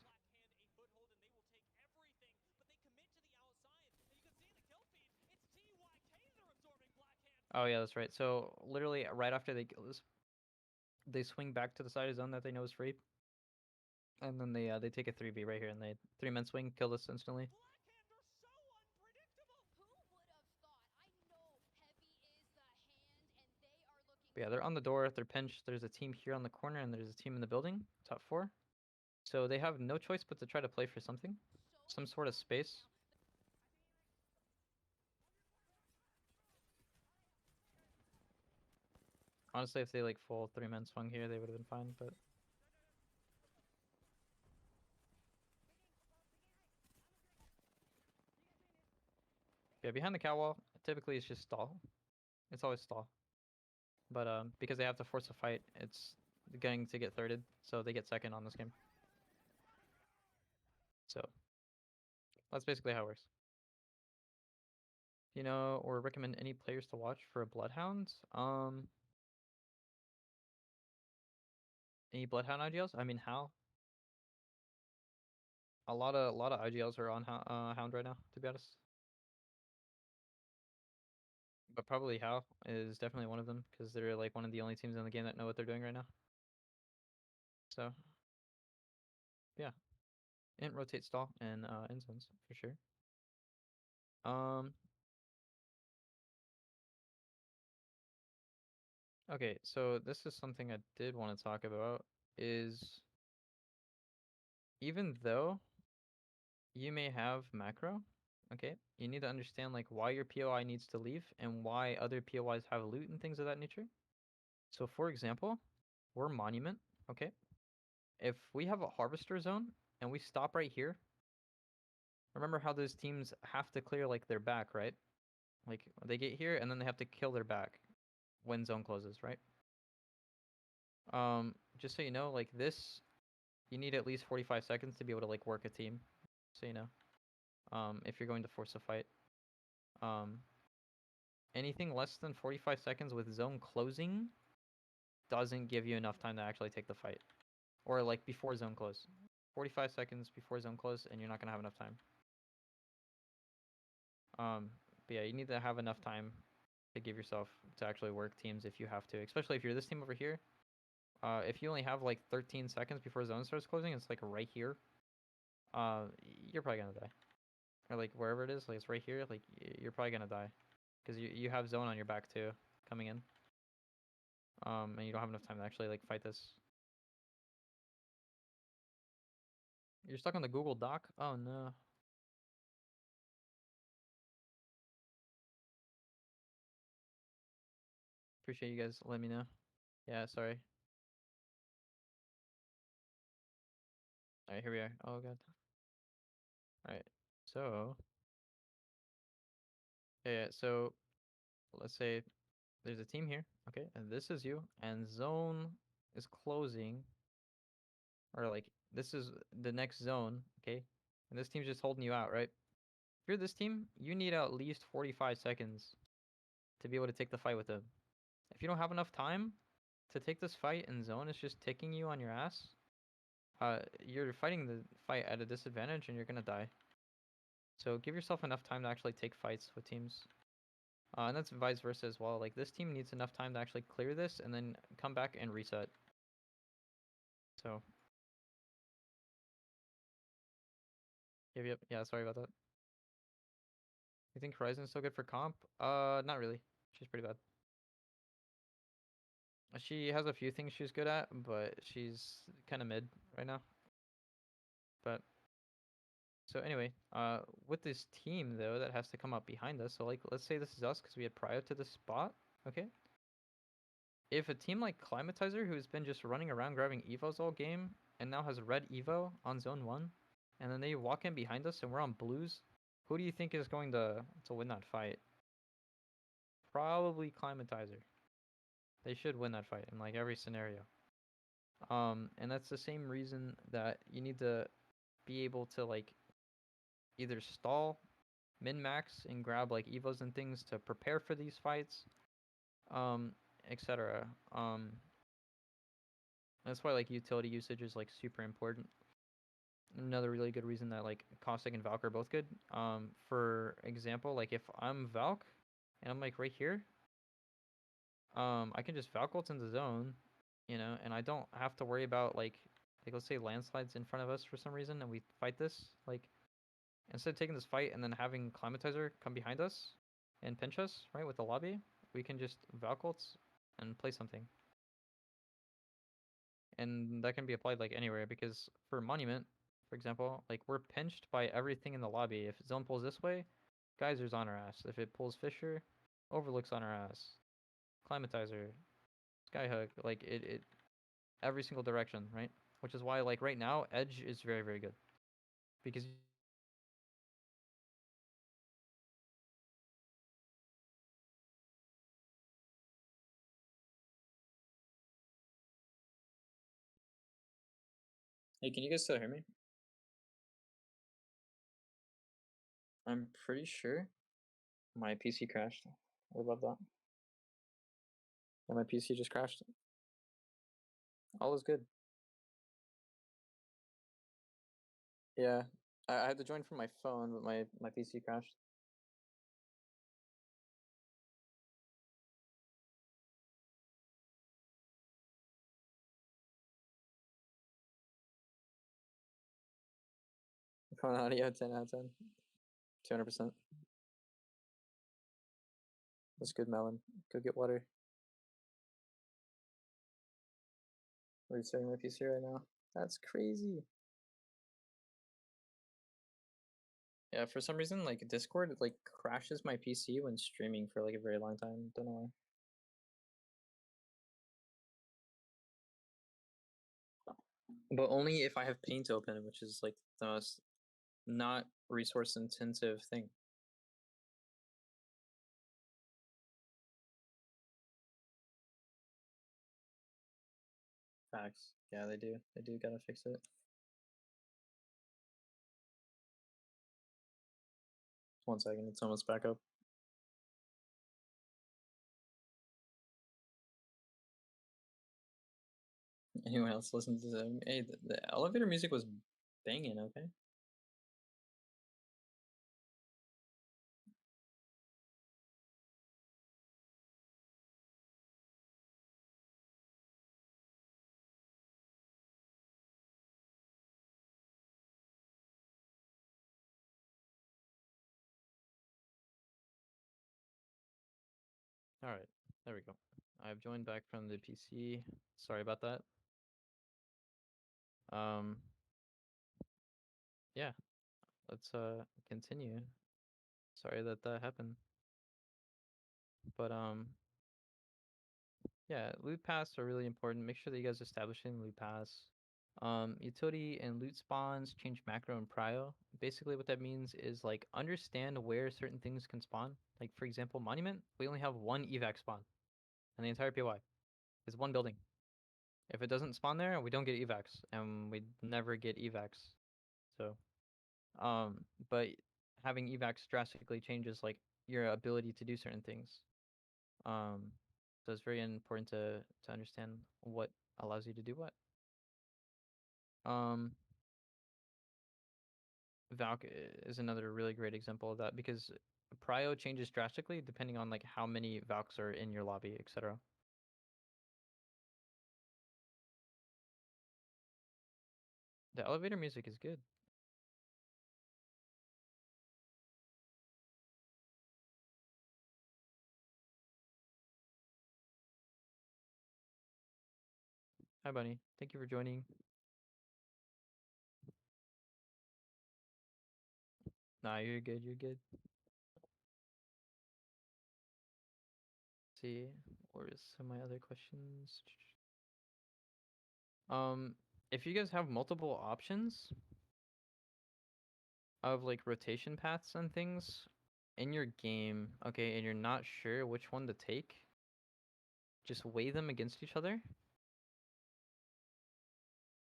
Oh yeah, that's right. So literally right after they kill this, they swing back to the side of zone that they know is free, and then they take a 3v right here, and they 3-man swing, kill this instantly. But yeah, they're on the door, they're pinched. There's a team here on the corner, and there's a team in the building, top 4. So they have no choice but to try to play for something, some sort of space. Honestly, if they like full 3-man swung here, they would have been fine, but yeah, behind the cow wall, typically it's just stall. It's always stall. But because they have to force a fight, it's going to get thirded, so they get second on this game. So that's basically how it works. You know, or recommend any players to watch for a Bloodhound? Any Bloodhound IGLs? I mean, how? A lot of IGLs are on Hound right now, to be honest. But probably How is definitely one of them because they're like one of the only teams in the game that know what they're doing right now. So yeah, and rotate stall and end zones for sure. Um, okay, so this is something I did want to talk about is even though you may have macro, okay, you need to understand like why your POI needs to leave and why other POIs have loot and things of that nature. So for example, we're monument, okay? If we have a harvester zone and we stop right here, remember how those teams have to clear like their back, right? Like they get here and then they have to kill their back when zone closes, right? Just so you know, like this, you need at least 45 seconds to be able to like work a team. So you know, if you're going to force a fight, um, anything less than 45 seconds with zone closing doesn't give you enough time to actually take the fight, or like before zone close. 45 seconds before zone close, and you're not gonna have enough time. But yeah, you need to have enough time to give yourself to actually work teams if you have to, especially if you're this team over here. If you only have like 13 seconds before zone starts closing, it's like right here. You're probably gonna die, or like wherever it is, like it's right here. Like you're probably gonna die, because you have zone on your back too, coming in. And you don't have enough time to actually like fight this. You're stuck on the Google Doc. Oh no. Appreciate you guys letting me know. Yeah, sorry. All right, here we are. Oh god. All right. So yeah. So let's say there's a team here. Okay, and this is you, and zone is closing, or like this is the next zone. Okay, and this team's just holding you out, right? If you're this team, you need at least 45 seconds to be able to take the fight with them. If you don't have enough time to take this fight and zone is just ticking you on your ass, you're fighting the fight at a disadvantage and you're gonna die. So give yourself enough time to actually take fights with teams. And that's vice versa as well. Like this team needs enough time to actually clear this and then come back and reset. So, yep. Yeah, sorry about that. You think Horizon's still good for comp? Not really. She's pretty bad. She has a few things she's good at, but she's kind of mid right now. But so anyway, with this team though that has to come up behind us. So like, let's say this is us because we had prio to this spot. Okay. If a team like Climatizer, who's been just running around grabbing evos all game and now has red evo on zone one, and then they walk in behind us and we're on blues, who do you think is going to win that fight? Probably Climatizer. They should win that fight in like every scenario. And that's the same reason that you need to be able to like either stall, min max, and grab like evos and things to prepare for these fights, etc. That's why like utility usage is like super important. Another really good reason that like Caustic and Valk are both good. For example, like if I'm Valk and I'm like right here, I can just Valk ult in the zone, you know, and I don't have to worry about like let's say landslides in front of us for some reason and we fight this. Like instead of taking this fight and then having Climatizer come behind us and pinch us, right, with the lobby, we can just Valk ults and play something. And that can be applied like anywhere because for Monument, for example, like we're pinched by everything in the lobby. If zone pulls this way, Geyser's on our ass. If it pulls Fisher, Overlook's on our ass. Climatizer, Skyhook, like it every single direction, right? Which is why like right now Edge is very very good because Hey, can you guys still hear me? I'm pretty sure my PC crashed. I love that. Yeah, my PC just crashed. All is good. Yeah, I had to join from my phone, but my PC crashed. Phone audio 10 out of 10, 200%. That's good, Melon. Go get water. Restarting my PC right now. That's crazy. Yeah, for some reason, like Discord, like crashes my PC when streaming for like a very long time. Don't know why. But only if I have Paint open, which is like the most not resource intensive thing. Facts. Yeah, they do. They do gotta fix it. One second, it's almost back up. Anyone else listen to them? Hey, the elevator music was banging, okay? Alright, there we go. I've joined back from the PC. Sorry about that. Um, yeah, let's continue. Sorry that that happened. But yeah, loot paths are really important. Make sure that you guys establishing loot paths. Utility and loot spawns change macro and prio. Basically, what that means is like understand where certain things can spawn. Like for example, monument, we only have one evac spawn, and the entire PY is one building. If it doesn't spawn there, we don't get evacs, and we never get evacs. So, but having evacs drastically changes like your ability to do certain things. Um, so it's very important to understand what allows you to do what. Um, Valk is another really great example of that because prio changes drastically depending on like how many Valks are in your lobby, etc. The elevator music is good. Hi, Bunny. Thank you for joining. Nah, you're good. You're good. Let's see, what is some of my other questions? Um, if you guys have multiple options of like rotation paths and things in your game, okay, and you're not sure which one to take, just weigh them against each other,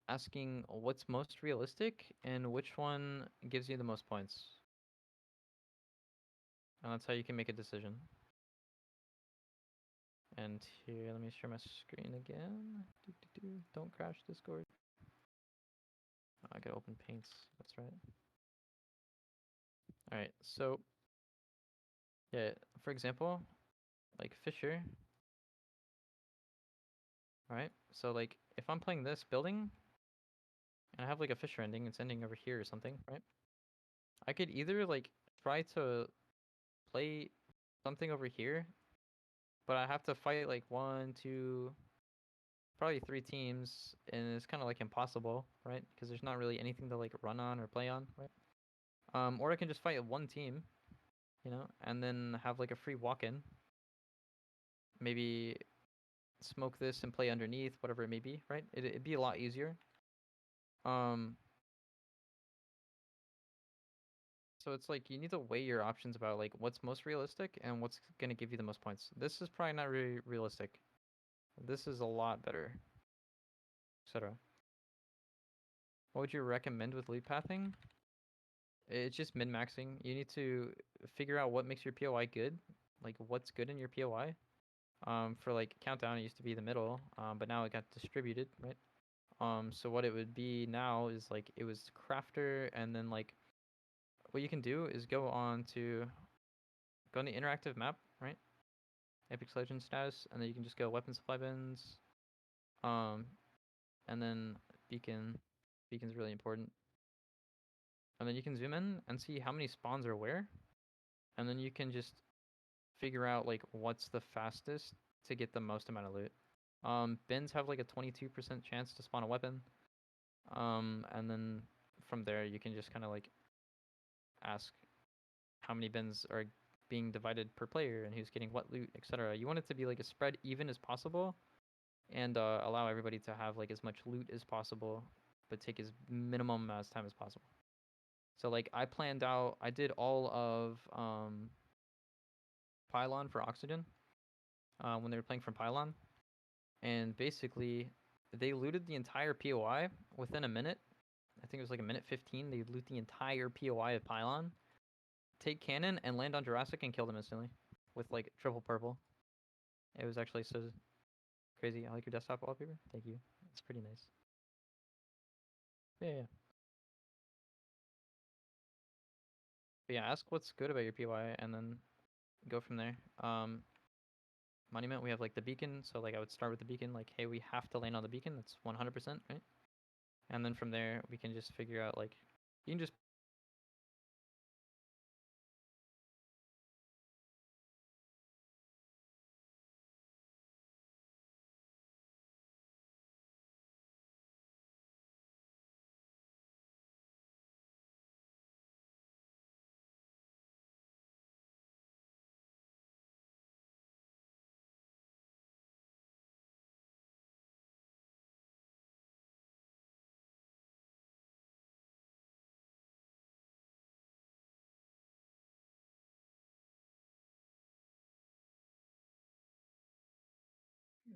asking what's most realistic and which one gives you the most points. And that's how you can make a decision. And here, let me share my screen again. Don't crash Discord. Oh, I gotta open paints. That's right. All right, so yeah, for example, like Fisher. All right, so like if I'm playing this building and I have like a Fisher ending, it's ending over here or something, right? I could either like try to play something over here, but I have to fight like one, two, probably three teams, and it's kind of like impossible, right? Because there's not really anything to like run on or play on, right? Or I can just fight one team, and then have like a free walk-in. Maybe smoke this and play underneath, whatever it may be, right? It'd be a lot easier. Um, so it's like you need to weigh your options about like what's most realistic and what's gonna give you the most points. This is probably not really realistic. This is a lot better, etc. What would you recommend with loot pathing? It's just min-maxing. You need to figure out what makes your POI good, like what's good in your POI. For like countdown, it used to be the middle, but now it got distributed, right? So what it would be now is like it was crafter, and then like what you can do is go on the interactive map, right? Apex Legends status, and then you can just go weapon supply bins, um, and then beacon. Beacon's really important. And then you can zoom in and see how many spawns are where, and then you can just figure out like what's the fastest to get the most amount of loot. Bins have like a 22% chance to spawn a weapon. And then from there you can just kind of like ask how many bins are being divided per player and who's getting what loot, etc. You want it to be like as spread even as possible, and allow everybody to have like as much loot as possible, but take as minimum amount of time as possible. So like I did all of Pylon for Oxygen when they were playing from Pylon, and basically they looted the entire POI within a minute. I think it was like a minute 15. They loot the entire POI of Pylon, take cannon, and land on Jurassic and kill them instantly with like triple purple. It was actually so crazy. I like your desktop wallpaper. Thank you. It's pretty nice. Yeah, yeah. But yeah, ask what's good about your POI and then go from there. Monument, we have like the beacon. So like I would start with the beacon. Like, hey, we have to land on the beacon. That's 100%, right? And then from there, we can just figure out like you can just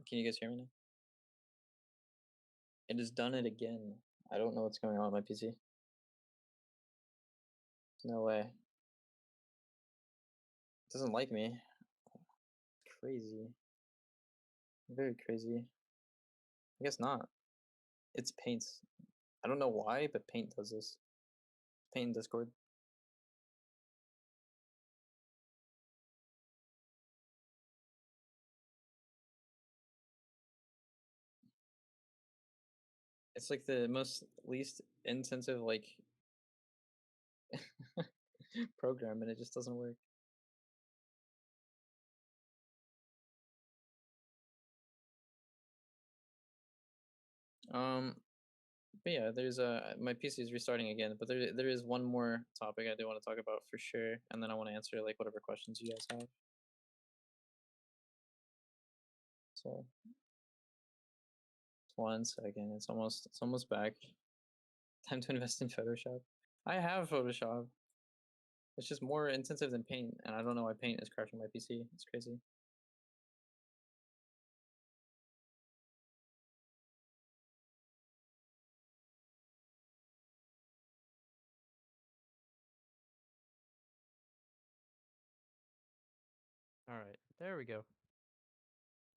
Can you guys hear me now? It has done it again. I don't know what's going on with my PC. No way. It doesn't like me. Crazy. Very crazy. I guess not. It's Paint. I don't know why, but Paint does this. Paint in Discord. It's like the most least intensive like program, and it just doesn't work. Um, but yeah, there's my PC is restarting again, but there is one more topic I do want to talk about for sure, and then I want to answer like whatever questions you guys have. So 1 second, it's almost back. Time to invest in Photoshop. I have Photoshop. It's just more intensive than Paint, and I don't know why Paint is crashing my PC. It's crazy. All right, there we go.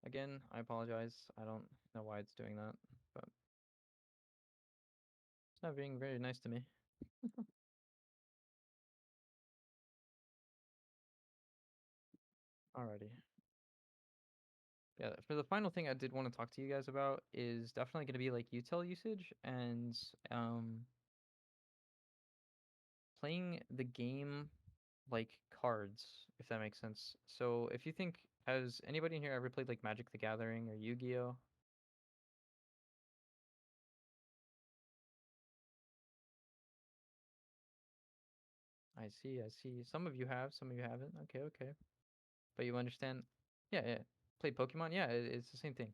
Again, I apologize. I don't know why it's doing that, but it's not being very nice to me. Alrighty. Yeah, for the final thing I did want to talk to you guys about is definitely going to be like util usage and playing the game like cards, if that makes sense. So if you think, has anybody in here ever played like Magic the Gathering or Yu-Gi-Oh? I see, I see. Some of you have, some of you haven't. Okay, okay. But you understand? Yeah, yeah. Played Pokemon? Yeah, it's the same thing.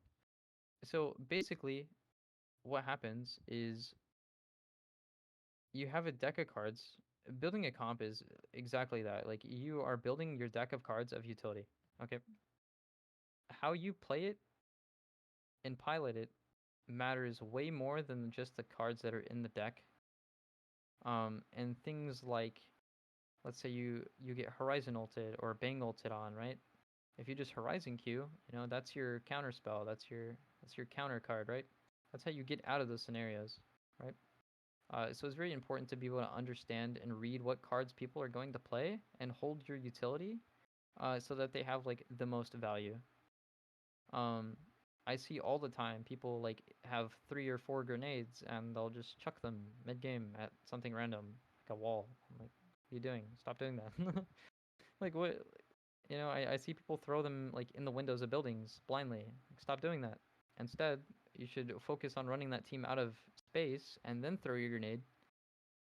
So basically, what happens is you have a deck of cards. Building a comp is exactly that. Like you are building your deck of cards of utility. Okay. How you play it and pilot it matters way more than just the cards that are in the deck. And things like, let's say you get Horizon ulted or Bang ulted on, right? If you just Horizon Q, that's your counter spell. That's your counter card, right? That's how you get out of those scenarios, right? So it's very important to be able to understand and read what cards people are going to play and hold your utility, so that they have like the most value. Um, I see all the time people like have 3 or 4 grenades and they'll just chuck them mid game at something random, like a wall. I'm like, what are you doing? Stop doing that. Like what? I see people throw them like in the windows of buildings blindly. Like, stop doing that. Instead, you should focus on running that team out of space and then throw your grenade.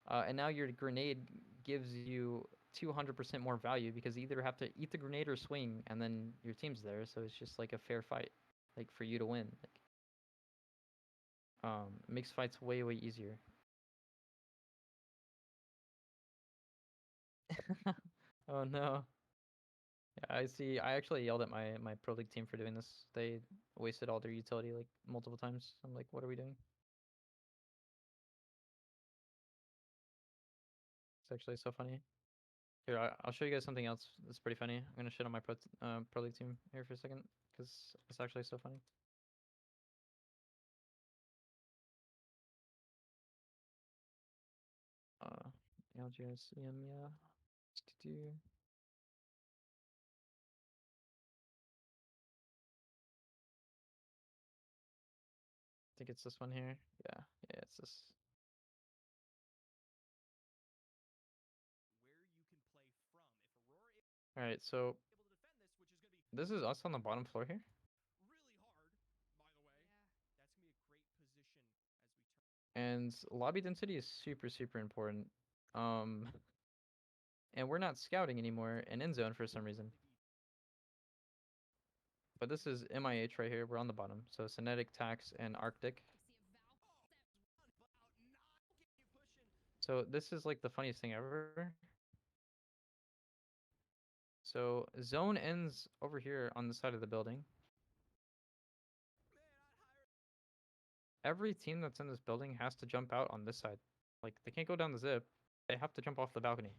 And now your grenade gives you 200% more value because you either have to eat the grenade or swing, and then your team's there. So it's just like a fair fight, like for you to win. It makes fights way way easier. Oh no. Yeah, I see. I actually yelled at my pro league team for doing this. They wasted all their utility like multiple times. I'm like, what are we doing? It's actually so funny. Here, I'll show you guys something else that's pretty funny. I'm gonna shit on my pro league team here for a second because it's actually so funny. Uh, LGSEM, yeah. Do I think it's this one here. Yeah, yeah, it's this. All right, so this is us on the bottom floor here, and lobby density is super super important. Um, and we're not scouting anymore in end zone for some reason. But this is MIH right here. We're on the bottom. So Cinetic, Tax, and Arctic. So this is like the funniest thing ever. So zone ends over here on the side of the building. Every team that's in this building has to jump out on this side. Like they can't go down the zip. They have to jump off the balcony.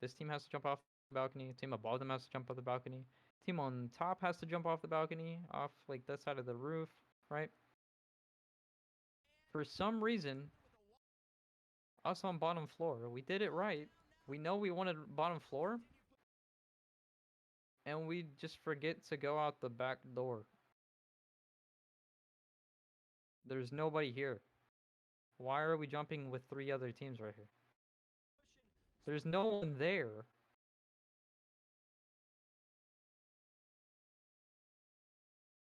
This team has to jump off the balcony. Team above them has to jump off the balcony. Team on top has to jump off the balcony, off like this side of the roof, right? For some reason, us on bottom floor, we did it right. We know we wanted bottom floor, and we just forget to go out the back door. There's nobody here. Why are we jumping with 3 other teams right here? There's no one there.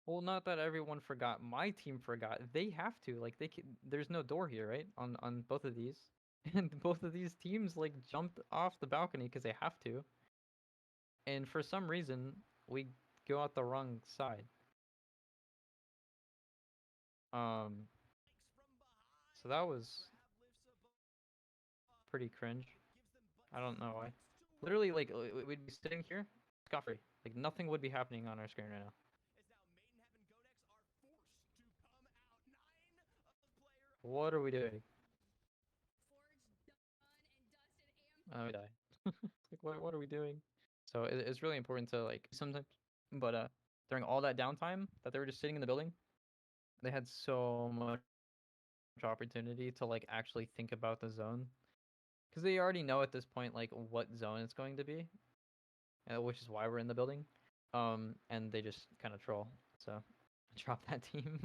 Well, not that everyone forgot. My team forgot. They have to. Like there's no door here, right? On both of these. And both of these teams like jumped off the balcony because they have to. And for some reason, we go out the wrong side. Um so that was pretty cringe. I don't know why. Literally, like we'd be sitting here, scot free. Like nothing would be happening on our screen right now. What are we doing? Oh, we die. Like what are we doing? So it's really important to like sometimes, but during all that downtime that they were just sitting in the building, they had so much opportunity to like actually think about the zone because they already know at this point like what zone it's going to be, which is why we're in the building. And they just kind of troll. So drop that team.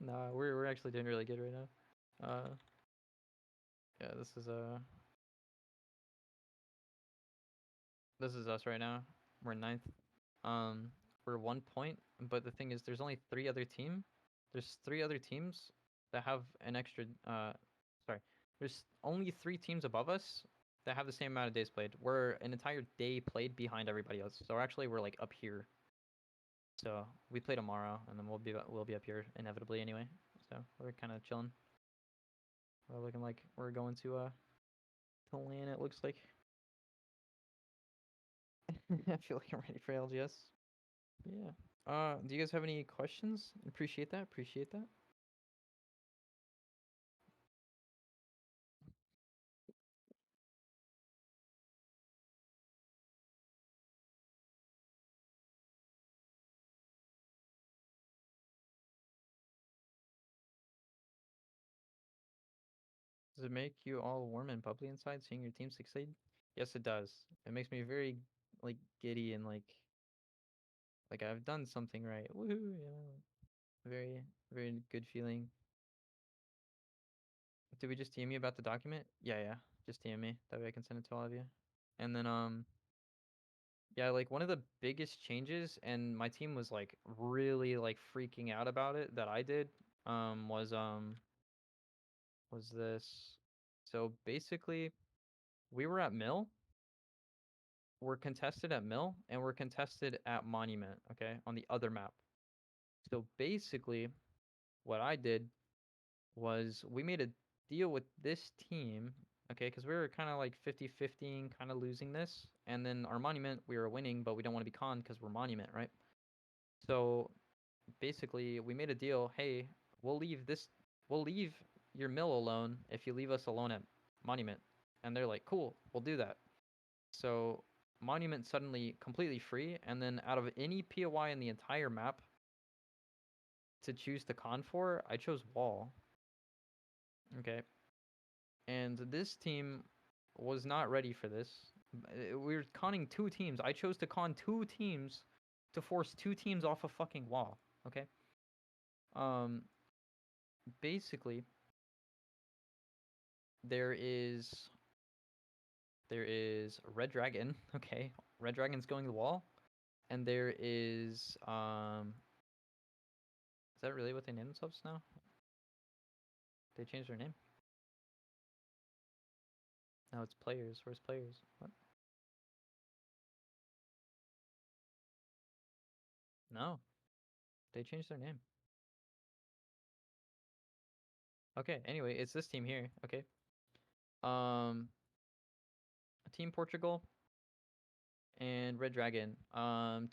Nah, we're actually doing really good right now. Yeah, this is us right now. We're ninth. Um, we're 1 point, but the thing is, there's only 3 other team. There's 3 other teams that have an extra. Sorry, there's only 3 teams above us that have the same amount of days played. We're an entire day played behind everybody else. So actually, we're like up here. So we play tomorrow, and then we'll be up here inevitably anyway. So we're kind of chilling. We're looking like we're going to land. It looks like. I feel like I'm ready for LGS. Yeah. Do you guys have any questions? Appreciate that. Appreciate that. Does it make you all warm and bubbly inside seeing your team succeed? Yes, it does. It makes me very like giddy and like I've done something right. Woohoo! Very very good feeling. Did we just TM you about the document? Yeah. Just TM me. That way I can send it to all of you. And then yeah, like one of the biggest changes, and my team was like really like freaking out about it that I did, was this. So basically, we were at Mill, we're contested at Mill, and we're contested at Monument, okay, on the other map. So basically, what I did was we made a deal with this team, okay, because we were kind of like 50-50, kind of losing this, and then our Monument, we were winning, but we don't want to be conned because we're Monument, right? So basically, we made a deal. Hey, we'll leave your Mill alone if you leave us alone at Monument. And they're like, cool, we'll do that. So Monument suddenly completely free, and then out of any POI in the entire map to choose to con for, I chose Wall. Okay. And this team was not ready for this. We were conning two teams. I chose to con two teams to force two teams off a fucking wall. Okay. Um, basically, there is Red Dragon. Okay, Red Dragon's going to the wall, and there is that really what they named themselves now? They changed their name. Now it's players. Where's players? What? No, they changed their name. Okay. Anyway, it's this team here. Okay. Um, Team Portugal and Red Dragon.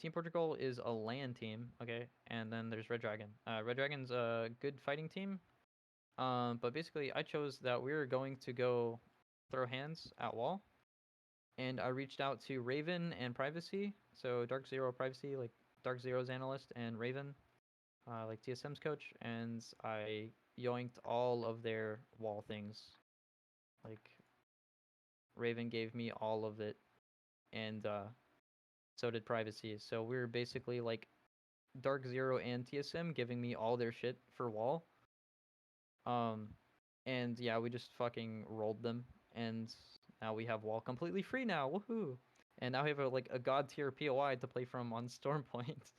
Team Portugal is a LAN team. Okay, and then there's Red Dragon. Red Dragon's a good fighting team. But basically, I chose that we were going to go throw hands at wall, and I reached out to Raven and Privacy. So Dark Zero Privacy, like Dark Zero's analyst, and Raven, like TSM's coach, and I yoinked all of their wall things. Like Raven gave me all of it, and so did Privacy. So we were basically like Dark Zero and TSM giving me all their shit for wall. Um, and yeah, we just fucking rolled them, and now we have wall completely free now. Woohoo! And now we have like a god tier POI to play from on Stormpoint,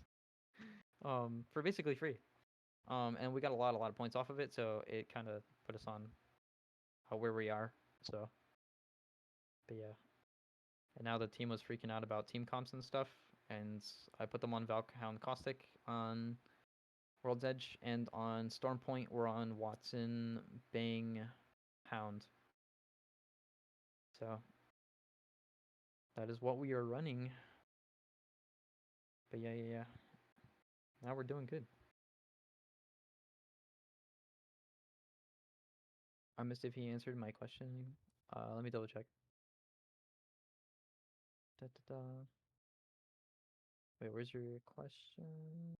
for basically free. And we got a lot of points off of it, so it kind of put us on where we are. So, but yeah. And now the team was freaking out about team comps and stuff, and I put them on Valkhound Caustic on World's Edge, and on Stormpoint we're on Watson, Bang, Hound. So that is what we are running. But yeah. Now we're doing good. I missed if he answered my question. Let me double check. Da, da, da. Wait, where's your question?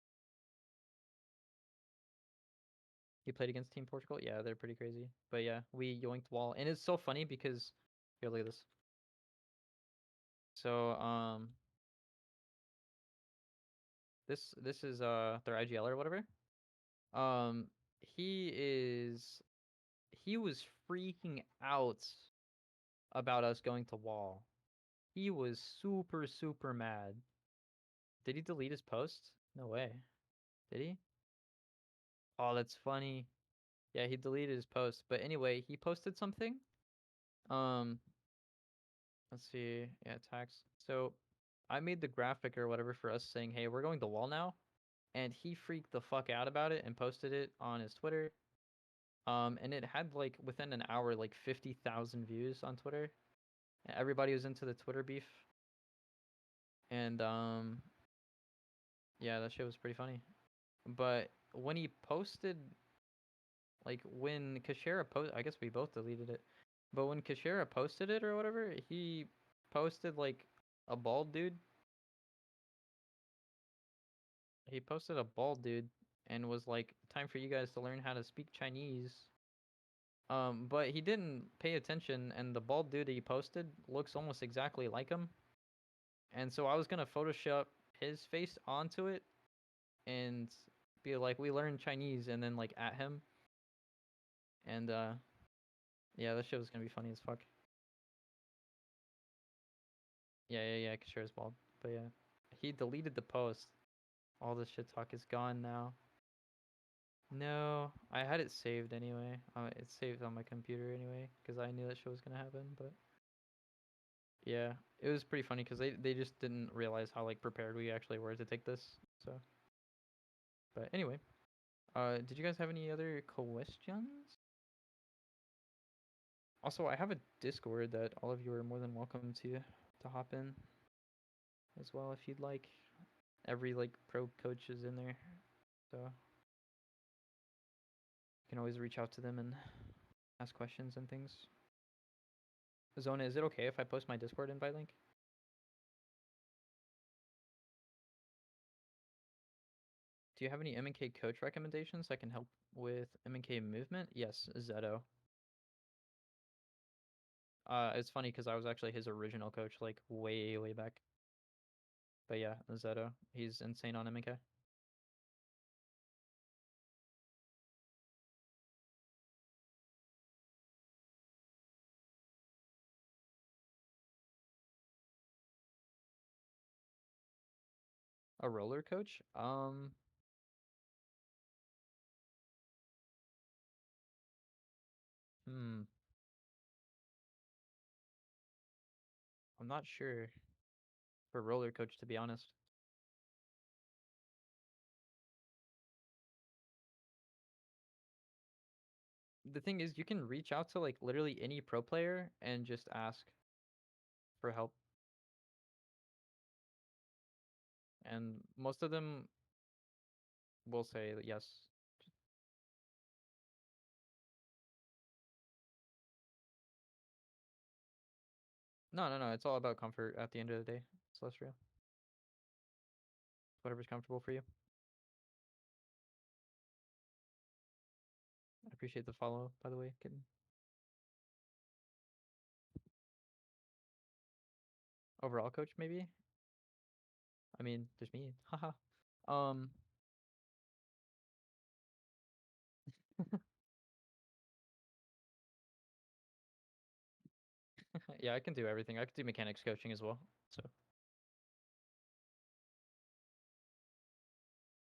You played against Team Portugal? Yeah, they're pretty crazy. But yeah, we yoinked wall, and it's so funny because here, look at this. So this is their IGL or whatever. Um, he was freaking out about us going to wall. He was super mad. Did he delete his post? No way. Did he? Oh, that's funny. Yeah, he deleted his post. But anyway, he posted something. Um, let's see. Yeah, tax. So I made the graphic or whatever for us saying, hey, we're going to wall now. And he freaked the fuck out about it and posted it on his Twitter. And it had like within an hour like 50,000 views on Twitter. Everybody was into the Twitter beef. And yeah, that shit was pretty funny. But when he posted, like when Kashera posted, I guess we both deleted it. But when Kashera posted it or whatever, he posted like a bald dude. He posted a bald dude and was like, "Time for you guys to learn how to speak Chinese." But he didn't pay attention, and the bald dude he posted looks almost exactly like him. And so I was gonna Photoshop his face onto it and be like, "We learned Chinese," and then like at him. And yeah, that shit was gonna be funny as fuck. Yeah, sure is bald. But yeah, he deleted the post. All this shit talk is gone now. No, I had it saved anyway. It's saved on my computer anyway because I knew that shit was gonna happen. But yeah, it was pretty funny because they just didn't realize how like prepared we actually were to take this. So, but anyway, did you guys have any other questions? Also, I have a Discord that all of you are more than welcome to hop in as well if you'd like. Every like pro coach is in there, so you can always reach out to them and ask questions and things. Zona, is it okay if I post my Discord invite link? Do you have any M&K coach recommendations that can help with M&K movement? Yes, Zeto. It's funny because I was actually his original coach, like way back. But yeah, Zeto, he's insane on M&K. A roller coach? Hmm, I'm not sure for roller coach to be honest. The thing is, you can reach out to like literally any pro player and just ask for help, and most of them will say yes. No, it's all about comfort at the end of the day, Celestial. Whatever's comfortable for you. I appreciate the follow, by the way, kitten. Overall coach, maybe? I mean, there's me. Haha. um, yeah, I can do everything. I could do mechanics coaching as well. So,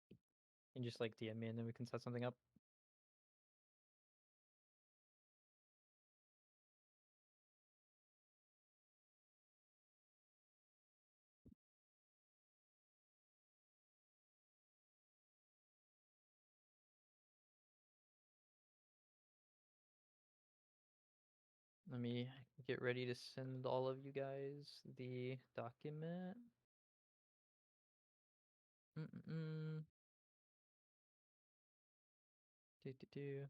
you can just like DM me and then we can set something up. Let me get ready to send all of you guys the document. Mm-mm. Do.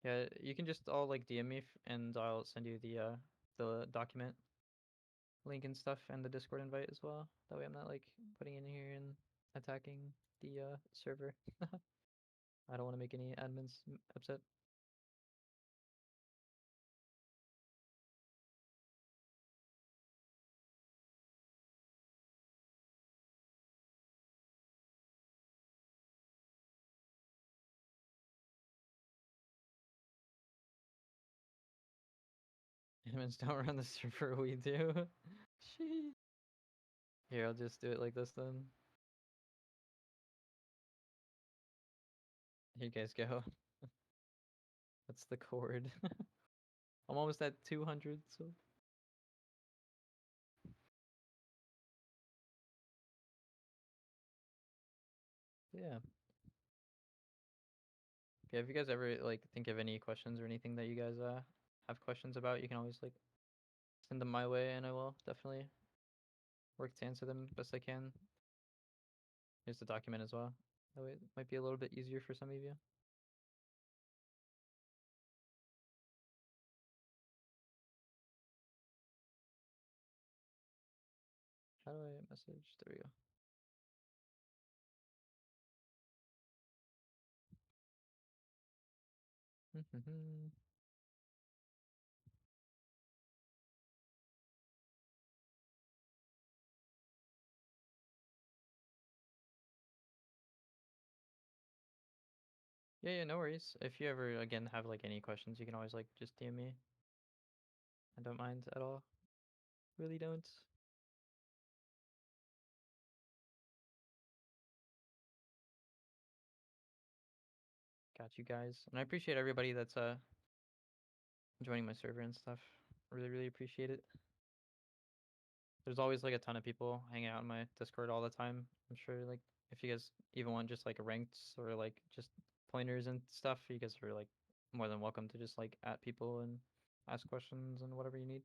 Yeah, you can just all like DM me and I'll send you the document link and stuff and the Discord invite as well. That way I'm not like putting in here and attacking the server. I don't want to make any admins upset. Admins don't run the server, we do. Sheesh. Here, I'll just do it like this then. Here you guys go. That's the cord. I'm almost at 200, so yeah. Yeah, if you guys ever like think of any questions or anything that you guys have questions about, you can always like send them my way and I will definitely work to answer them best I can. Here's the document as well. That way it might be a little bit easier for some of you. How do I message? There we go. Yeah, yeah, no worries. If you ever again have like any questions, you can always like just DM me. I don't mind at all. Really don't. Got you guys. And I appreciate everybody that's joining my server and stuff. Really, really appreciate it. There's always like a ton of people hanging out in my Discord all the time. I'm sure like if you guys even want just like ranked or like just pointers and stuff, you guys are like more than welcome to just like at people and ask questions and whatever you need.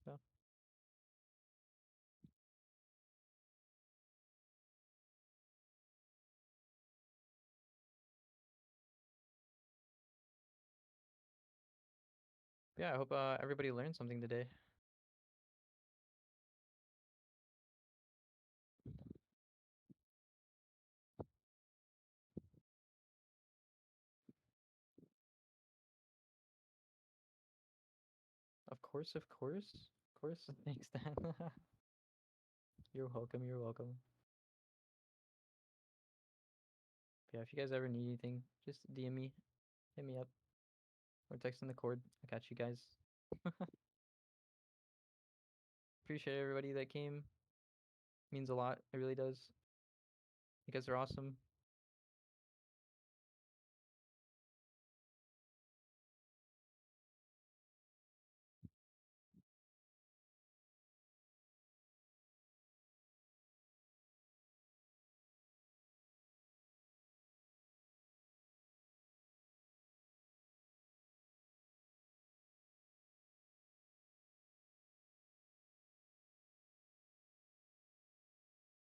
So yeah, I hope everybody learned something today. Of course, of course, of course. Thanks, Dan. You're welcome. You're welcome. Yeah, if you guys ever need anything, just DM me, hit me up, or text in the cord. I got you guys. Appreciate everybody that came. Means a lot. It really does. You guys are awesome.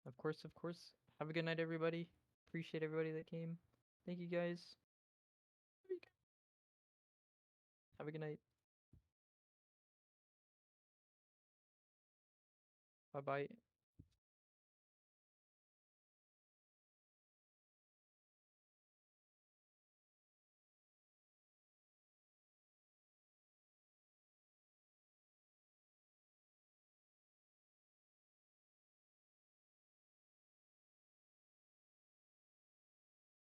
Of course, of course. Have a good night, everybody. Appreciate everybody that came. Thank you guys. Have a good night. Bye bye.